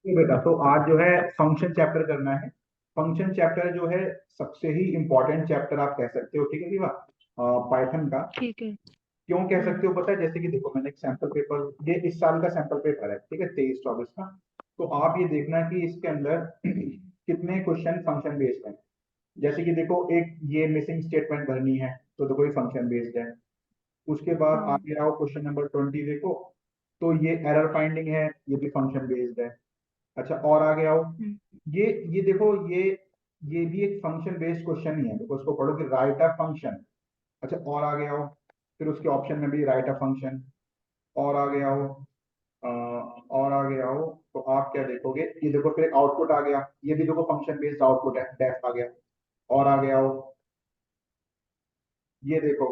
ठीक है बेटा, तो आज जो है फंक्शन चैप्टर करना है। फंक्शन चैप्टर जो है सबसे ही इम्पोर्टेंट चैप्टर आप कह सकते हो, ठीक है जी, पाइथन का। ठीक है। क्यों कह हम्म। सकते हो पता है? जैसे कि देखो, मैंने एक सैंपल पेपर, ये इस साल का सैंपल पेपर है, ठीक है, 23-24 का। तो आप ये देखना कि इसके अंदर कितने क्वेश्चन फंक्शन बेस्ड हैं। जैसे कि देखो, एक ये मिसिंग स्टेटमेंट भरनी है, तो देखो ये फंक्शन बेस्ड है। उसके बाद हाँ। आगे आओ, क्वेश्चन नंबर 20 देखो, तो ये एरर फाइंडिंग है, ये भी फंक्शन बेस्ड है। अच्छा, और आगे आओ, हम्म। ये देखो, ये भी एक फंक्शन बेस्ड क्वेश्चन ही है, देखो उसको पढ़ो कि राइट अ फंक्शन। अच्छा, और आगे आओ, फिर उसके ऑप्शन में भी राइट अ फंक्शन। और आगे आओ, और आगे आओ, तो आप क्या देखोगे, ये देखो फिर आउटपुट आ गया, ये भी देखो फंक्शन बेस्ड आउटपुट है, डेफ आ गया। और आगे आओ, ये देखो,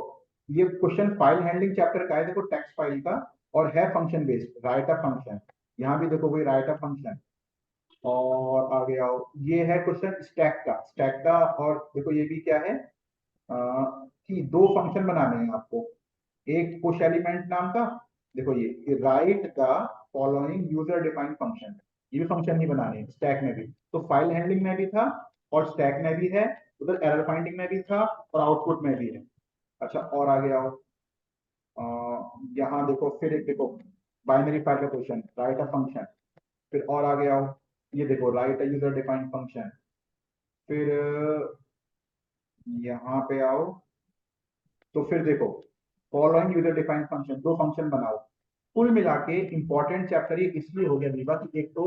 ये क्वेश्चन फाइल हैंडलिंग चैप्टर का है, देखो टेक्स्ट फाइल का, और है function based, right a function. यहाँ भी देखो कोई राइट अ फंक्शन। और आगे आओ, ये है क्वेश्चन स्टैक का, और देखो ये भी क्या है, कि दो फंक्शन बनाने हैं आपको। एक पुश एलिमेंट नाम का, देखो ये राइट का फॉलोइंग यूजर डिफाइंड फंक्शन, ये भी फंक्शन ही बनाने हैं स्टैक में भी। तो फाइल हैंडलिंग में भी था, और स्टैक में भी है, उधर एरर फाइंडिंग में भी था, और आउटपुट में भी है। अच्छा, और आगे आओ, यहाँ देखो, फिर एक देखो बाइनरी फाइल का क्वेश्चन, राइट अ फंक्शन। फिर और आगे आओ, ये देखो right a user defined function. फिर यहाँ पे आओ, तो फिर देखो फॉलोइंग यूजर डिफाइंड फंक्शन, दो फंक्शन बनाओ। कुल मिला के इंपॉर्टेंट चैप्टर ये इसलिए हो गया विवा कि एक तो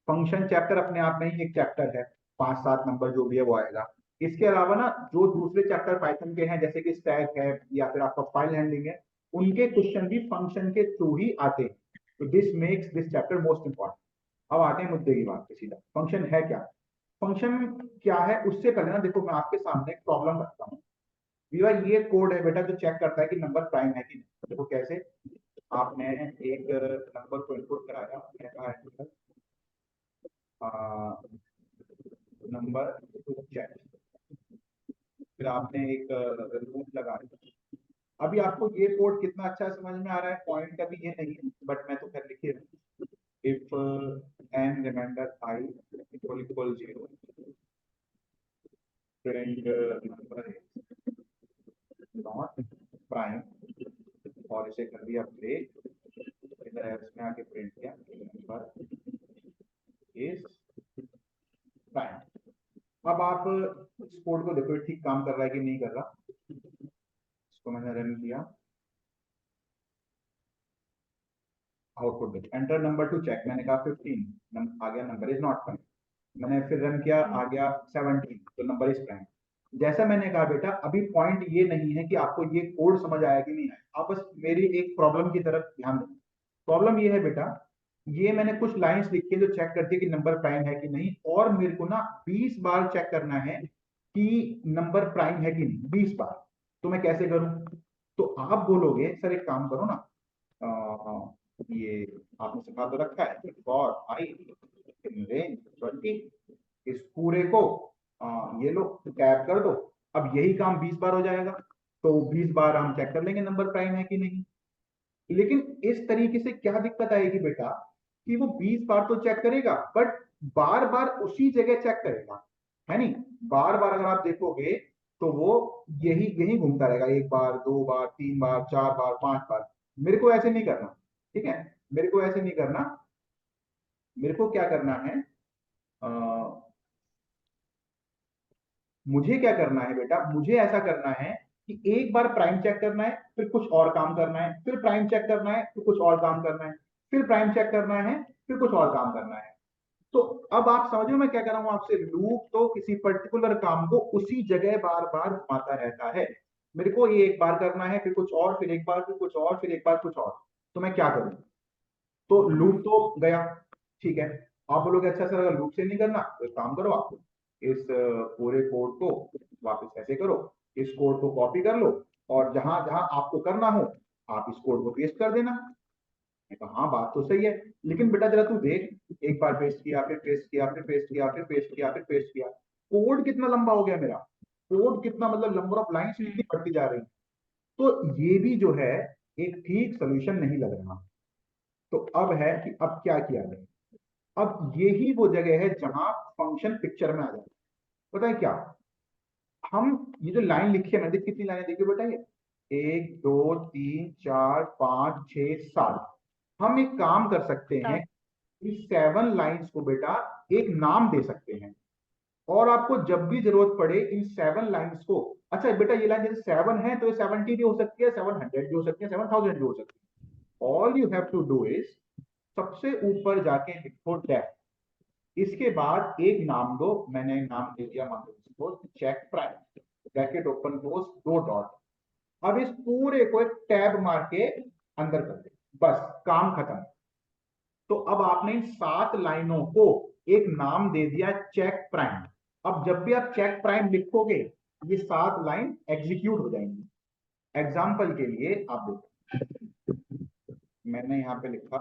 फंक्शन चैप्टर अपने आप में ही एक चैप्टर है, 5-7 नंबर जो भी है वो आएगा। इसके अलावा ना, जो दूसरे चैप्टर पाइथन के हैं, जैसे कि स्टैक है या फिर आपका फाइल हैंडलिंग है, उनके क्वेश्चन भी फंक्शन के थ्रू ही आते हैं। तो this makes this chapter most important. अब आते हैं मुद्दे की बात पे सीधा, फंक्शन है क्या? फंक्शन क्या है उससे पहले ना, देखो मैं आपके सामने एक प्रॉब्लम रखता हूँ। विवा, ये कोड है बेटा जो चेक करता है कि नंबर प्राइम है कि नहीं। देखो कैसे, आपने एक नंबर को इनपुट कराया, आपने कहा नंबर चेक, फिर आपने एक लूप लगाया। अभी आपको ये कोड कितना अच्छा समझ में आ रहा है, पॉइंट का भी ये नहीं है, बट मैं तो खैर लिखे, if n remainder i equal equal 0, print number not prime, और इसे कर दिया ब्रेक, इधर एल्स में आके प्रिंट किया नंबर इज प्राइम। अब आप इस कोड को देखो, ये ठीक काम कर रहा है कि नहीं कर रहा। इसको मैंने रन किया, आउटपुट देखो, एंटर नंबर टू चेक, मैंने कहा 15, आ गया नंबर इज नॉट प्राइम। मैंने फिर रन किया, हम्म। आ गया 17, तो नंबर इज प्राइम। जैसा मैंने कहा बेटा, अभी पॉइंट ये नहीं है कि आपको ये कोड समझ आया कि नहीं आया, आप बस मेरी एक प्रॉब्लम की तरफ ध्यान दें। प्रॉब्लम ये है बेटा, ये मैंने कुछ लाइंस लिखी है जो चेक करती है कि नंबर प्राइम है कि नहीं, और मेरे को ना 20 बार चेक करना है कि नंबर प्राइम है कि नहीं, 20 बार। तो मैं कैसे करूं? तो आप बोलोगे सर एक काम करो ना, ये आपने सिखा तो रखा है फॉर आई इन रेंज 20, इस पूरे को ये लो टैब कर दो। अब यही काम 20 बार हो जाएगा, तो 20 बार हम चेक कर लेंगे नंबर प्राइम है कि नहीं। लेकिन इस तरीके से क्या दिक्कत आएगी बेटा, कि वो 20 बार तो चेक करेगा, बट बार बार उसी जगह चेक करेगा, है नहीं? बार बार अगर आप देखोगे, तो वो यही यही घूमता रहेगा, 1 बार, 2 बार, 3 बार, 4 बार, 5 बार। मेरे को ऐसे नहीं करना, ठीक है? मेरे को ऐसे नहीं करना। मेरे को क्या करना है, आ, मुझे क्या करना है बेटा, मुझे ऐसा करना है कि एक बार प्राइम चेक करना है, फिर कुछ और काम करना है, फिर प्राइम चेक करना है, फिर कुछ और काम करना है, फिर प्राइम चेक करना है, फिर कुछ और काम करना है। तो अब आप समझो मैं क्या कर रहा हूं आपसे, लूप तो किसी पर्टिकुलर काम को उसी जगह बार बार घुमाता रहता है। मेरे को ये एक बार करना है, फिर कुछ और, फिर एक बार, फिर कुछ और, फिर एक बार कुछ और। तो मैं क्या करूं? तो लूप हम्म। तो गया, ठीक है। आप बोलोगे अच्छा सर अगर लूप से नहीं करना, तो एक काम करो, आप इस पूरे कोड को वापस ऐसे करो, इस कोड को कॉपी कर लो, और जहां जहां आपको करना हो आप इस कोड को पेस्ट कर देना। मैं कहा हाँ बात तो सही है, लेकिन बेटा जरा तू देख, एक बार पेस्ट किया, फिर पेस्ट किया, फिर पेस्ट किया, फिर पेस्ट किया, फिर पेस्ट किया, कोड कितना लंबा हो गया मेरा, कोड कितना, मतलब नंबर ऑफ लाइंस कितनी हम्म। बढ़ती जा रही। तो ये भी जो है एक ठीक सोल्यूशन नहीं लग रहा। तो अब है कि अब क्या किया जाए। अब यही वो जगह है जहां फंक्शन पिक्चर में आ जाता है। पता है क्या, हम ये जो लाइन लिखी है, मैंने कितनी लाइनें देखी बेटा, ये 1 2 3 4 5 6 7। हम एक काम कर सकते हैं, 7। इस 7 लाइन्स को बेटा एक नाम दे सकते हैं, और आपको जब भी जरूरत पड़े इन 7 लाइन्स को, अच्छा बेटा ये लाइन जैसे 7 है तो ये 70 भी हो सकती है, 700 भी हो सकती है, 7000 भी हो सकती है। All you have to do is, सबसे ऊपर जाके लिखो डेफ, इसके बाद एक नाम दो, मैंने नाम दे दिया मान लो check prime, bracket open close 2 dot. अब इस पूरे को एक टैब मार के अंदर कर दे, बस काम खत्म। तो अब आपने इन 7 लाइनों को एक नाम दे दिया चेक प्राइम। अब जब भी आप चेक प्राइम लिखोगे ये 7 लाइन एग्जीक्यूट हो जाएंगी। एग्जाम्पल के लिए आप देखो, मैंने यहां पे लिखा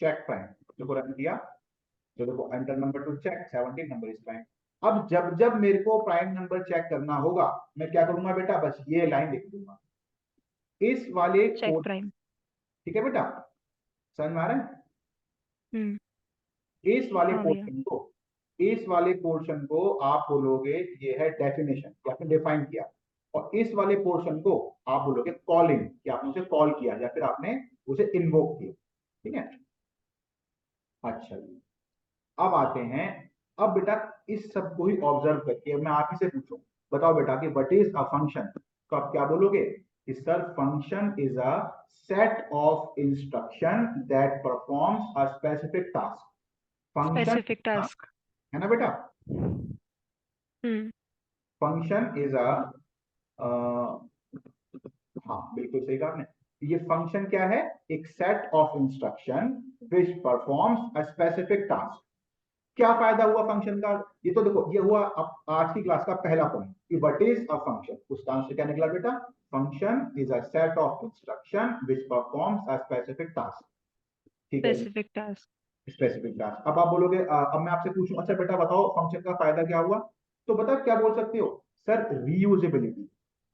चेक प्राइम, देखो रन किया, तो देखो enter number to check 17 number is prime. अब जब जब मेरे को प्राइम नंबर चेक करना होगा, मैं क्या करूंगा बेटा, बस ये लाइन लिख दूंगा इस वाले चेक कोड। प्राइम। ठीक है बेटा, समझ में आ रहा है? हम्म। इस वाले हाँ भैया। पोर्शन को, इस वाले पोर्शन को आप बोलोगे ये है डेफिनेशन कि आपने डिफाइन किया, और इस वाले पोर्शन को आप बोलोगे कॉलिंग कि आपने उसे कॉल किया या फिर आपने उसे इन्वोक किया। ठीक है, अच्छा जी, अब आते हैं, अब बेटा इस सब को ही ऑब्जर्व करके मैं आप ही से पूछूं, बताओ बेटा कि व्हाट इज अ फंक्शन, तो आप क्या बोलोगे कि sir function is a set of instruction that performs a specific task. Function specific task. है ना बेटा, हम्म। फंक्शन इज अ, हाँ बिल्कुल सही कहा आपने, ये फंक्शन क्या है, एक set of instruction which performs a specific task. क्या फायदा हुआ फंक्शन का, ये तो देखो ये हुआ आज की क्लास का पहला पॉइंट कि व्हाट इज अ फंक्शन, उसका आंसर क्या निकला बेटा, function is a set of instruction which performs a specific task. ठीक है, स्पेसिफिक टास्क। Specific task. अब आप बोलोगे अब मैं आपसे पूछूं, अच्छा बेटा बताओ फंक्शन का फायदा क्या हुआ, तो बता क्या बोल सकते हो, सर रीयूजेबिलिटी।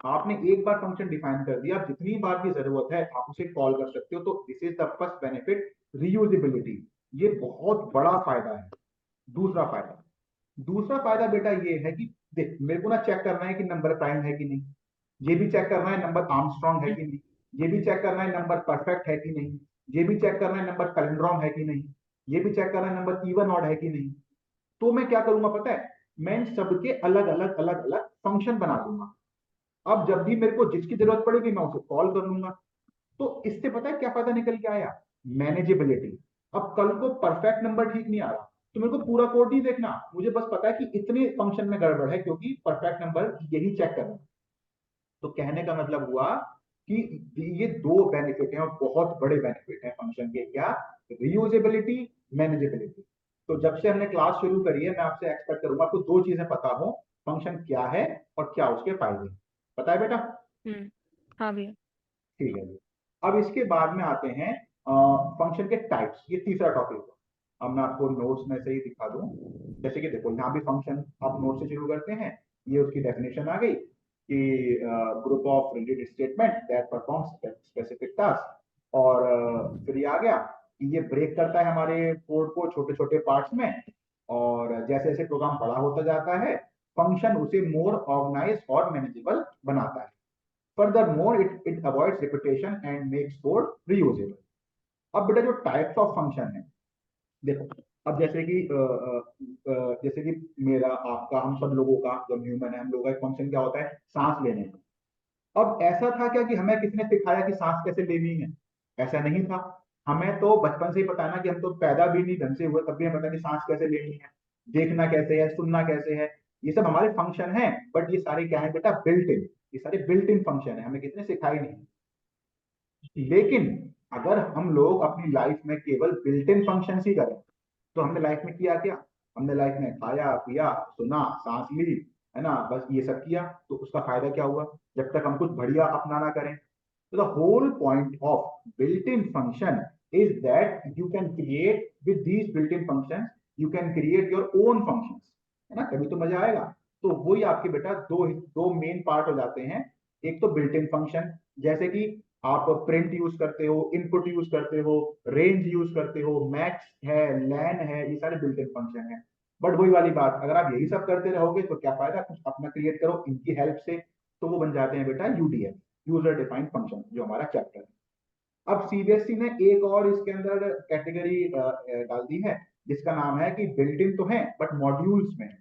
आपने एक बार फंक्शन डिफाइन कर दिया, जितनी बार की जरूरत है आप उसे कॉल कर सकते हो, तो this is the first benefit, reusability. ये बहुत बड़ा फायदा है। दूसरा फायदा, दूसरा फायदा बेटा ये है कि देख मेरे को ना चेक करना है कि नंबर प्राइम है कि नहीं, ये भी चेक करना है नंबर आर्मस्ट्रॉन्ग है कि नहीं, ये भी चेक करना है नंबर परफेक्ट है कि नहीं, ये भी चेक करना है नंबर पैलिंड्रोम है कि नहीं, ये भी चेक करना है नंबर इवन ऑड है कि नहीं। तो मैं क्या करूंगा पता है, मैं इन सबके अलग अलग अलग अलग फंक्शन बना दूंगा। अब जब भी मेरे को जिसकी जरूरत पड़ेगी मैं उसे कॉल कर लूंगा। तो इससे पता है क्या फायदा निकल के आया, मैनेजेबिलिटी। अब कल को परफेक्ट नंबर ठीक नहीं आ रहा तो मेरे को पूरा कोड नहीं देखना, मुझे बस पता है कि इतने फंक्शन में गड़बड़ है क्योंकि परफेक्ट नंबर यही चेक करना। तो कहने का मतलब हुआ कि ये दो बेनिफिट हैं और बहुत बड़े बेनिफिट हैं फंक्शन के, क्या, रीयूजेबिलिटी, मैनेजेबिलिटी। तो जब से हमने क्लास शुरू करी है मैं आपसे एक्सपेक्ट करूंगा आपको दो चीजें पता हो, फंक्शन क्या है और क्या उसके फायदे, पता है बेटा? हम्म। हाँ भैया। ठीक है जी, अब इसके बाद में आते हैं फंक्शन के टाइप्स, ये तीसरा टॉपिक। अब मैं आपको नोट्स में से ही दिखा दूं, जैसे कि देखो यहाँ भी फंक्शन आप नोट से शुरू करते हैं, ये उसकी डेफिनेशन आ गई कि group of related statement that performs specific task, और फिर ये आ गया कि ये ब्रेक करता है हमारे कोड को छोटे छोटे पार्ट्स में, और जैसे जैसे प्रोग्राम बड़ा होता जाता है फंक्शन उसे मोर ऑर्गेनाइज और मैनेजेबल बनाता है। Furthermore, it avoids repetition and makes code reusable. अब बेटा जो टाइप्स ऑफ फंक्शन है, देखो अब जैसे कि मेरा आपका हम सब लोगों का जो ह्यूमन है हम लोगों का एक फंक्शन क्या होता है, सांस लेने का। अब ऐसा था क्या कि हमें किसने सिखाया कि सांस कैसे लेनी है, ऐसा नहीं था। हमें तो बचपन से ही पता है ना कि हम तो पैदा भी नहीं ढंग से हुए तब भी हमें पता कि सांस कैसे लेनी है, देखना कैसे है, सुनना कैसे है, ये सब हमारे फंक्शन है। बट ये सारे क्या है बेटा, बिल्ट इन, ये सारे बिल्ट इन फंक्शन है, हमें किसने सिखाई नहीं। लेकिन अगर हम लोग अपनी लाइफ में केवल बिल्ट इन फंक्शन ही करें, तो हमने लाइफ में किया क्या, हमने लाइफ में खाया पिया सुना सांस ली, है ना, बस ये सब किया, तो उसका फायदा क्या हुआ जब तक हम कुछ बढ़िया अपना ना करें। तो the whole point of built in function is that you can create with these built in function, you can create your own function, है ना, तभी तो मजा आएगा। तो वही आपके बेटा दो दो मेन पार्ट हो जाते हैं, एक तो बिल्ट इन फंक्शन, जैसे कि आप प्रिंट यूज करते हो, इनपुट यूज करते हो, रेंज यूज करते हो, मैक्स है, लैन है, ये सारे बिल्ट इन फंक्शन है। बट वही वाली बात, अगर आप यही सब करते रहोगे तो क्या फायदा, कुछ अपना क्रिएट करो इनकी हेल्प से, तो वो बन जाते हैं बेटा यूडीएफ, यूजर डिफाइंड फंक्शन, जो हमारा चैप्टर है। अब सीबीएसई ने एक और इसके अंदर कैटेगरी डाल दी है, जिसका नाम है कि बिल्ट इन तो है बट मॉड्यूल्स में है,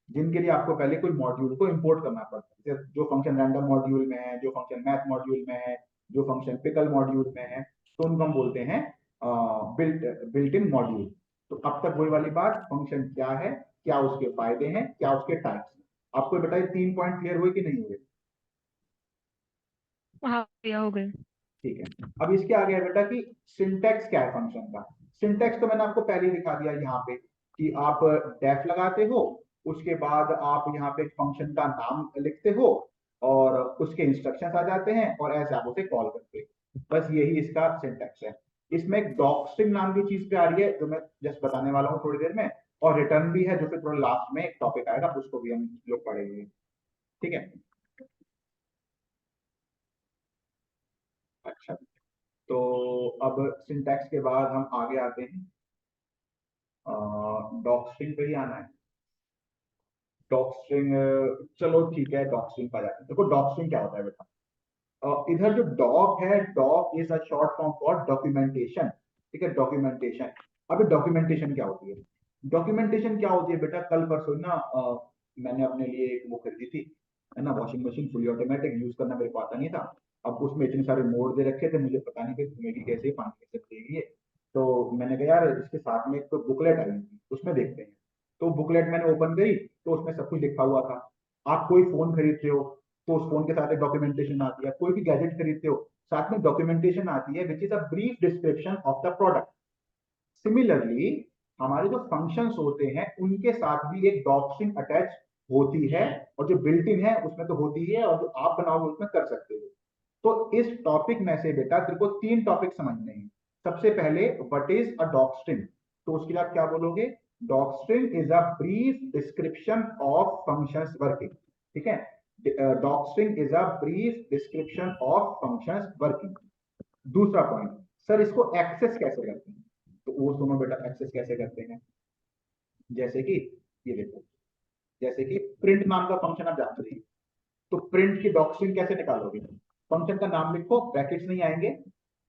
जिनके लिए आपको पहले कोई मॉड्यूल को इंपोर्ट करना पड़ता है। जो फंक्शन रैंडम मॉड्यूल में है, जो फंक्शन मैथ मॉड्यूल में है, जो फंक्शन पिकल मॉड्यूल में है, तो उनको हम बोलते हैं बिल्ट बिल्ट इन मॉड्यूल। तो अब तक वही वाली बात, फंक्शन क्या है, क्या उसके फायदे हैं, क्या उसके टाइप्स हैं। आपको बताइए 3 पॉइंट क्लियर हुए कि नहीं हुए? हाँ भैया हो गए। ठीक है। अब इसके आगे है बेटा कि सिंटेक्स क्या है फंक्शन का। सिंटेक्स तो मैंने आपको पहले ही दिखा दिया यहाँ पे, कि आप डेफ लगाते हो, उसके बाद आप यहाँ पे फंक्शन का नाम लिखते हो, और उसके इंस्ट्रक्शंस आ जाते हैं, और ऐसे आप उसे कॉल करते हो। बस यही इसका सिंटेक्स है। इसमें एक डॉक्स्ट्रिंग नाम की चीज पे आ रही है, जो मैं जस्ट बताने वाला हूँ थोड़ी देर में, और रिटर्न भी है, जो फिर थोड़ा लास्ट में एक टॉपिक आएगा, उसको भी हम लोग पढ़ेंगे। ठीक है। अच्छा, तो अब सिंटैक्स के बाद हम आगे आते हैं, डॉक्स्ट्रिंग पे ही आना है। डॉक्स्ट्रिंग, चलो ठीक है, डॉक्स्ट्रिंग पर जाते हैं। देखो डॉक्स्ट्रिंग क्या होता है बेटा। इधर जो डॉक है, doc is a short form for documentation. ठीक है, डॉक्यूमेंटेशन। अब डॉक्यूमेंटेशन क्या होती है? डॉक्यूमेंटेशन क्या होती है बेटा, कल परसों ना मैंने अपने लिए एक वो खरीदी थी, है ना, washing machine fully automatic, use करना मेरे को आता नहीं था। अब उसमें इतने सारे मोड दे रखे थे, मुझे पता नहीं कि घूमेगी कैसे, पानी कैसे पिएगी ये। तो मैंने कहा यार इसके साथ में एक तो बुकलेट आई थी, उसमें देखते हैं। तो बुकलेट मैंने ओपन करी, तो उसमें सब कुछ लिखा हुआ था। आप कोई फोन खरीदते हो, तो उस फोन के साथ एक डॉक्यूमेंटेशन आती है। कोई भी गैजेट खरीदते हो, साथ में डॉक्यूमेंटेशन आती है, which is a brief description of the product. Similarly हमारे जो फंक्शंस होते हैं, उनके साथ भी एक डॉक्स्ट्रिंग अटैच होती है, और जो बिल्ट इन है उसमें तो होती है, और जो आप बनाओगे उसमें कर सकते हो। तो इस टॉपिक में से बेटा तेरे को 3 टॉपिक समझने हैं। सबसे पहले व्हाट इज अ डॉक्स्ट्रिंग, तो उसके लिए आप क्या बोलोगे? Docstring is a brief description of functions working. ठीक है, docstring is a brief description of functions working. दूसरा पॉइंट, सर इसको एक्सेस कैसे करते हैं? तो वो सुनो बेटा, एक्सेस कैसे करते हैं। जैसे कि ये देखो, जैसे कि प्रिंट नाम का फंक्शन आप जानते हैं, तो प्रिंट की डॉक्स्ट्रिंग कैसे निकालोगे? फंक्शन का नाम लिखो, ब्रैकेट्स नहीं आएंगे,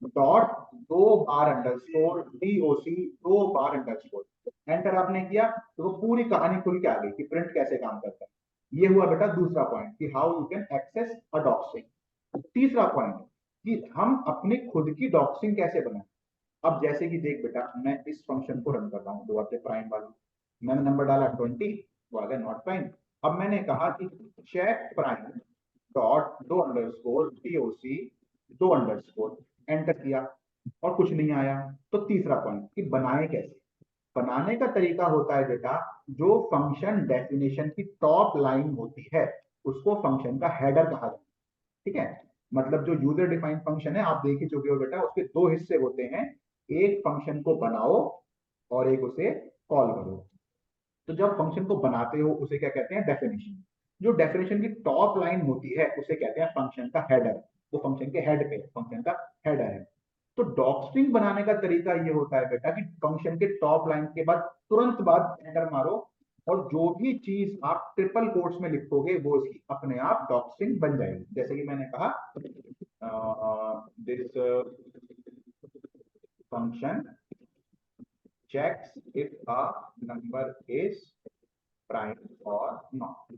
डॉट, 2 बार अंडरस्कोर DOC, 2 बार अंडरस्कोर, एंटर आपने किया, तो वो पूरी कहानी खुल के आ गई कि प्रिंट कैसे काम करता है। ये हुआ बेटा दूसरा पॉइंट, कि how you can access a docstring. तीसरा पॉइंट, कि हम अपनी खुद की डॉक्स्ट्रिंग कैसे बनाएं। अब जैसे कि देख बेटा, मैं इस फंक्शन को रन कर रहा हूँ, दो आपके प्राइम वाली, मैंने नंबर डाला 20, वो आ गया नॉट प्राइम। अब मैंने कहा कि check prime dot, 2 underscore DOC, 2 underscore, enter किया, और कुछ नहीं आया। तो तीसरा पॉइंट, कि बनाए कैसे। बनाने का तरीका होता है बेटा, जो फंक्शन डेफिनेशन की टॉप लाइन होती है, उसको फंक्शन का हेडर कहा जाता है। ठीक है, मतलब जो यूजर डिफाइंड फंक्शन है, आप देख ही चुके हो बेटा, उसके 2 हिस्से होते हैं, एक फंक्शन को बनाओ, और एक उसे कॉल करो। तो जब फंक्शन को बनाते हो उसे क्या कहते हैं? डेफिनेशन। जो डेफिनेशन की टॉप लाइन होती है उसे कहते हैं फंक्शन का हेडर। वो फंक्शन के हेड पे फंक्शन का हेडर है। तो डॉक्स्ट्रिंग बनाने का तरीका ये होता है बेटा, कि फंक्शन के टॉप लाइन के बाद तुरंत बाद एंटर मारो, और जो भी चीज आप ट्रिपल कोट्स में लिखोगे वो उसकी अपने आप डॉक्स्ट्रिंग बन जाएगी। जैसे कि मैंने कहा, this function checks if a number is prime or not।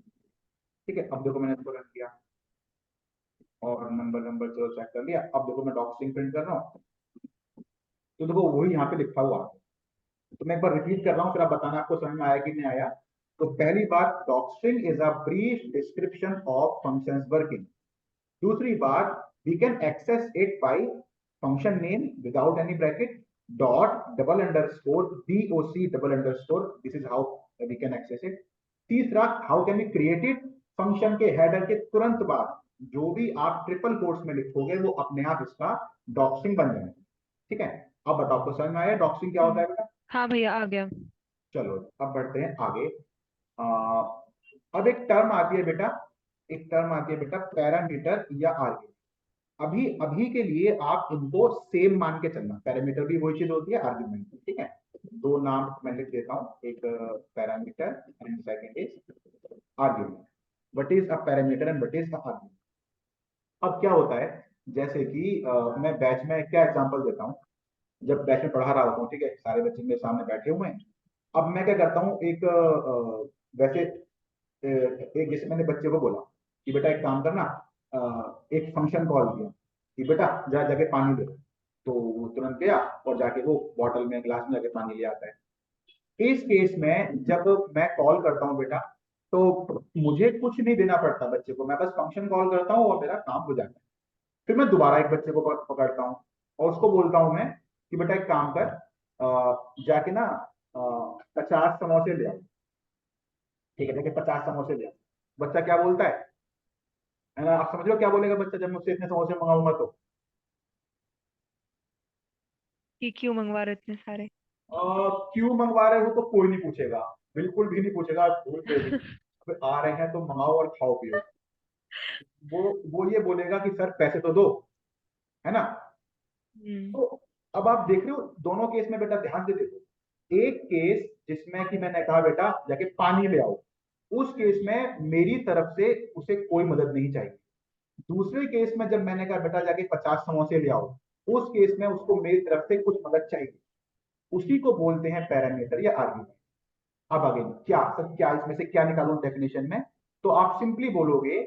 ठीक है, अब देखो मैंने इसको रन किया, और नंबर नंबर चलो चेक कर लिया। अब देखो मैं डॉक्स्ट्रिंग प्रिंट कर रहा हूँ, तो देखो वही यहाँ पे लिखा हुआ है। तो मैं एक बार रिपीट कर रहा हूँ, फिर आप बताना आपको समझ में आया कि नहीं आया। तो पहली बात, docstring is a brief description of functions working. दूसरी बात, we can access it by function name without any bracket, dot, DOC, this is how we can access it. तीसरा, how can we create it, function के header के तुरंत बाद जो भी आप ट्रिपल कोट्स में लिखोगे वो अपने आप इसका डॉक्सिंग बन जाएगा। ठीक है, अब बताओ, आपको समझ में आया डॉक्सिंग क्या होता है बेटा? हाँ भैया आ गया। चलो अब बढ़ते हैं आगे। आ, अब एक टर्म आती है बेटा, एक टर्म आती है बेटा, पैरामीटर या आर्ग्यूमेंट। अभी अभी के लिए आप इनको सेम मान के चलना, पैरामीटर भी वही चीज होती है, आर्ग्यूमेंट, ठीक है। दो नाम मैं लिख देता हूँ, एक parameter and second is argument. What is a parameter and what is a argument. अब क्या होता है, जैसे कि मैं बैच में क्या एग्जांपल देता हूँ, जब बैच में पढ़ा रहा होता हूँ, ठीक है, सारे बच्चे मेरे सामने बैठे हुए हैं। अब मैं क्या करता हूँ, एक वैसे एक जैसे मैंने बच्चे को बोला कि बेटा एक काम करना, एक फंक्शन कॉल किया कि बेटा जा जाके पानी दे, तो वो तुरंत गया और जाके वो बॉटल में ग्लास में जाके पानी ले आता है। इस केस में जब मैं कॉल करता हूँ बेटा, तो मुझे कुछ नहीं देना पड़ता बच्चे को, मैं बस फंक्शन कॉल करता हूँ और मेरा काम हो जाता है। फिर मैं दोबारा एक बच्चे को पकड़ता हूँ और उसको बोलता हूँ मैं कि बेटा एक काम कर, जाके ना 50 समोसे ले आओ, ठीक है, देखिए 50 समोसे ले आओ। बच्चा क्या बोलता है ना, आप समझ लो क्या बोलेगा बच्चा जब मुझसे इतने समोसे मंगाऊंगा तो। कि क्यों मंगवा रहे हो इतने सारे? क्यों मंगवा रहे हो तो कोई नहीं पूछेगा, बिल्कुल भी नहीं पूछेगा, भूल पे भी। अबे आ रहे हैं तो मंगाओ और खाओ पियो। वो ये बोलेगा कि सर पैसे तो दो, है ना। हम्म। तो अब आप देख रहे हो दोनों केस में बेटा, ध्यान से देखो। एक केस जिसमें कि मैंने कहा बेटा जाके पानी ले आओ, उस केस में मेरी तरफ से उसे कोई मदद नहीं चाहिए। दूसरे केस में जब मैंने कहा बेटा जाके 50 समोसे ले आओ, उस केस में उसको मेरी तरफ से कुछ मदद चाहिए। उसी को बोलते हैं पैरामीटर या आर्ग्यूमेंट। अब अगेन क्या सर, क्या इसमें से क्या निकालूं डेफिनेशन में, तो आप सिंपली बोलोगे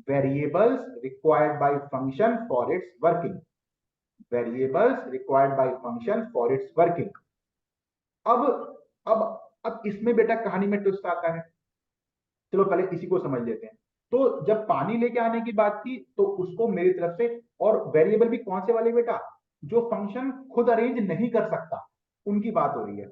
variables required by function for its working, variables required by function for its working. अब अब अब इसमें बेटा कहानी में ट्विस्ट आता है, चलो पहले इसी को समझ लेते हैं। तो जब पानी लेके आने की बात थी तो उसको मेरी तरफ से, और वेरिएबल भी कौन से वाले बेटा, जो फंक्शन खुद अरेंज नहीं कर सकता, उनकी बात हो रही है।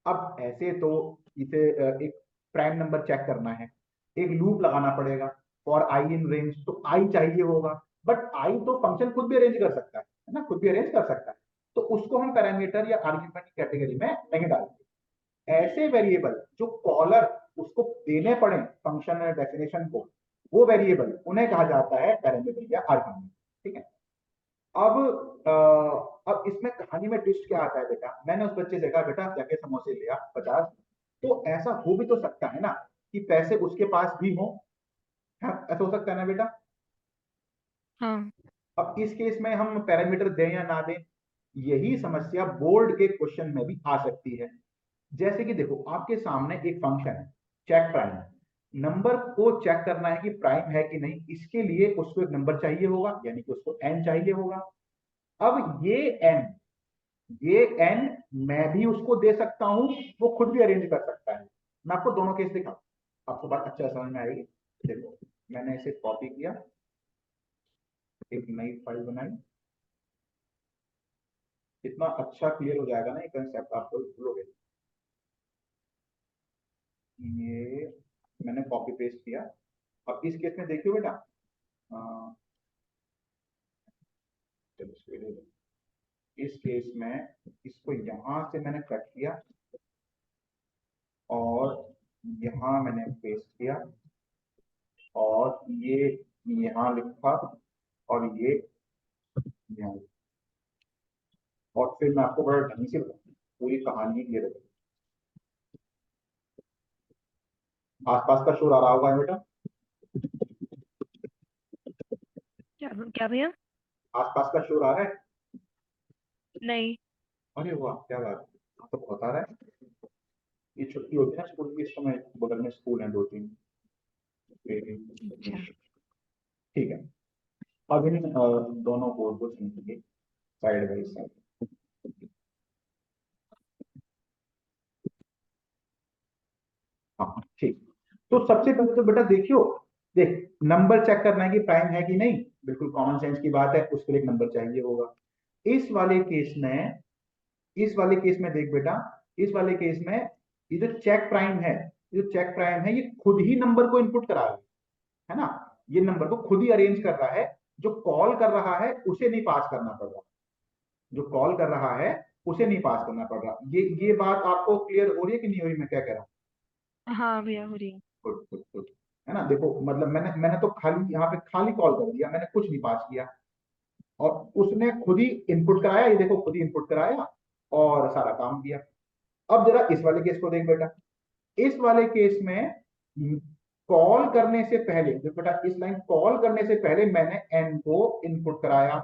अब ऐसे तो इसे एक प्राइम नंबर चेक करना है, एक लूप लगाना पड़ेगा फॉर आई इन रेंज, तो आई चाहिए होगा। बट आई तो फंक्शन खुद भी अरेंज कर सकता है ना, खुद भी अरेंज कर सकता है। तो उसको हम पैरामीटर या आर्ग्यूमेंट की कैटेगरी में नहीं डालते। ऐसे वेरिएबल जो कॉलर उसको देने पड़े फंक्शन डेफिनेशन को, वो वेरिएबल उन्हें कहा जाता है पैरामीटर या आर्गुमेंट, ठीक है। अब अब इसमें कहानी में ट्विस्ट क्या आता है बेटा, मैंने उस बच्चे से कहा बेटा जाके समोसे लिया 50, तो ऐसा हो भी तो सकता है ना कि पैसे उसके पास भी हो, हाँ, ऐसा हो सकता है ना बेटा। हाँ। अब इस केस में हम पैरामीटर दें या ना दें, यही समस्या बोर्ड के क्वेश्चन में भी आ सकती है। जैसे कि देखो आपके सामने एक फंक्शन है चेक प्राइम, नंबर को चेक करना है कि प्राइम है कि नहीं, इसके लिए उसको एक नंबर चाहिए होगा, यानी कि उसको एन चाहिए होगा। अब ये एन मैं भी उसको दे सकता हूं, वो खुद भी अरेंज कर सकता है। मैं आपको दोनों केस दिखाऊं, आपको बात अच्छा समझ में आएगी। देखो मैंने इसे कॉपी किया, एक नई फाइल बनाई, इतना अच्छा क्लियर हो जाएगा ना ये कंसेप्ट, आप लोग भूलोगे। ये मैंने कॉपी पेस्ट किया। अब इस केस में देखियो बेटा, अ, चलो इसको ले लो। इस केस में इसको यहां से मैंने कट किया और यहां मैंने पेस्ट किया, और ये यहां लिखा और ये यहाँ लिखा। और फिर मैं आपको बड़ा ढंग से बताऊं, पूरी कहानी ये देखो। आसपास का शोर आ रहा होगा बेटा, क्या? क्या भैया? आसपास का शोर आ रहा है। नहीं। अरे वाह क्या बात है, तो बहुत आ रहा है। ये छुट्टी होती है ना स्कूल की, इस समय बगल में स्कूल है दो तीन। अच्छा। ठीक है, अब इन दोनों बोर्ड को समझिए साइड बाई साइड। हाँ ठीक। तो सबसे पहले तो बेटा देखियो, देख नंबर चेक करना है कि प्राइम है कि नहीं, बिल्कुल कॉमन सेंस की बात है, उसके लिए एक नंबर चाहिए होगा। इस वाले केस में, इस वाले केस में देख बेटा, इस वाले केस में ये जो चेक प्राइम है, ये जो चेक प्राइम है, ये खुद ही नंबर को इनपुट करा रहा है ना, ये नंबर को खुद ही अरेंज कर रहा है। जो कॉल कर रहा है उसे नहीं पास करना पड़ रहा, जो कॉल कर रहा है उसे नहीं पास करना पड़ रहा। ये बात आपको क्लियर हो रही है कि नहीं हो रही, मैं क्या कह रहा हूँ। हाँ भैया, हो रही है। गुड गुड गुड, है ना। देखो मतलब मैंने मैंने तो खाली यहाँ पे खाली कॉल कर दिया, मैंने कुछ नहीं पास किया। और उसने खुद ही इनपुट कराया, ये देखो खुद ही इनपुट कराया और सारा काम किया। अब जरा इस वाले केस को देख बेटा, इस वाले केस में कॉल करने से पहले, जो बेटा इस लाइन कॉल करने से पहले मैंने एन को इनपुट कराया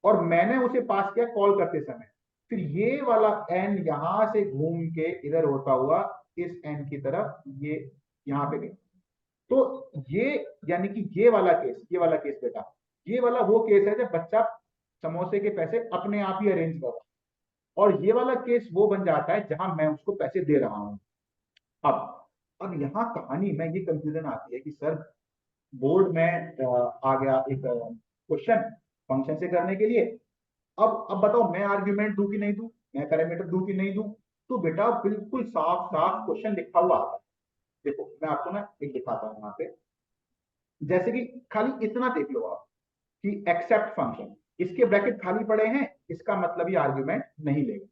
और मैंने उसे पास किया कॉल करते समय। फिर ये वाला एन यहां से घूम के इधर होता हुआ इस एन की तरफ ये यहां पे गया। तो ये यानी कि ये वाला केस, ये वाला केस बेटा, ये वाला वो केस है जब बच्चा समोसे के पैसे अपने आप ही अरेंज कर रहा है, और ये वाला केस वो बन जाता है जहां मैं उसको पैसे दे रहा हूं। अब अब यहाँ कहानी में ये कंफ्यूजन आती है कि सर बोर्ड में आ गया एक क्वेश्चन फंक्शन से करने के लिए। अब बताओ मैं आर्ग्यूमेंट दूं कि नहीं दूं, मैं पैरामीटर दूं कि नहीं दूं। तो बेटा बिल्कुल साफ साफ क्वेश्चन लिखा हुआ आता है। देखो मैं आपको ना एक दिखाता हूँ यहाँ पे, जैसे कि खाली इतना देख लो आप कि एक्सेप्ट फंक्शन, इसके ब्रैकेट खाली पड़े हैं, इसका मतलब ये आर्ग्यूमेंट नहीं लेगा,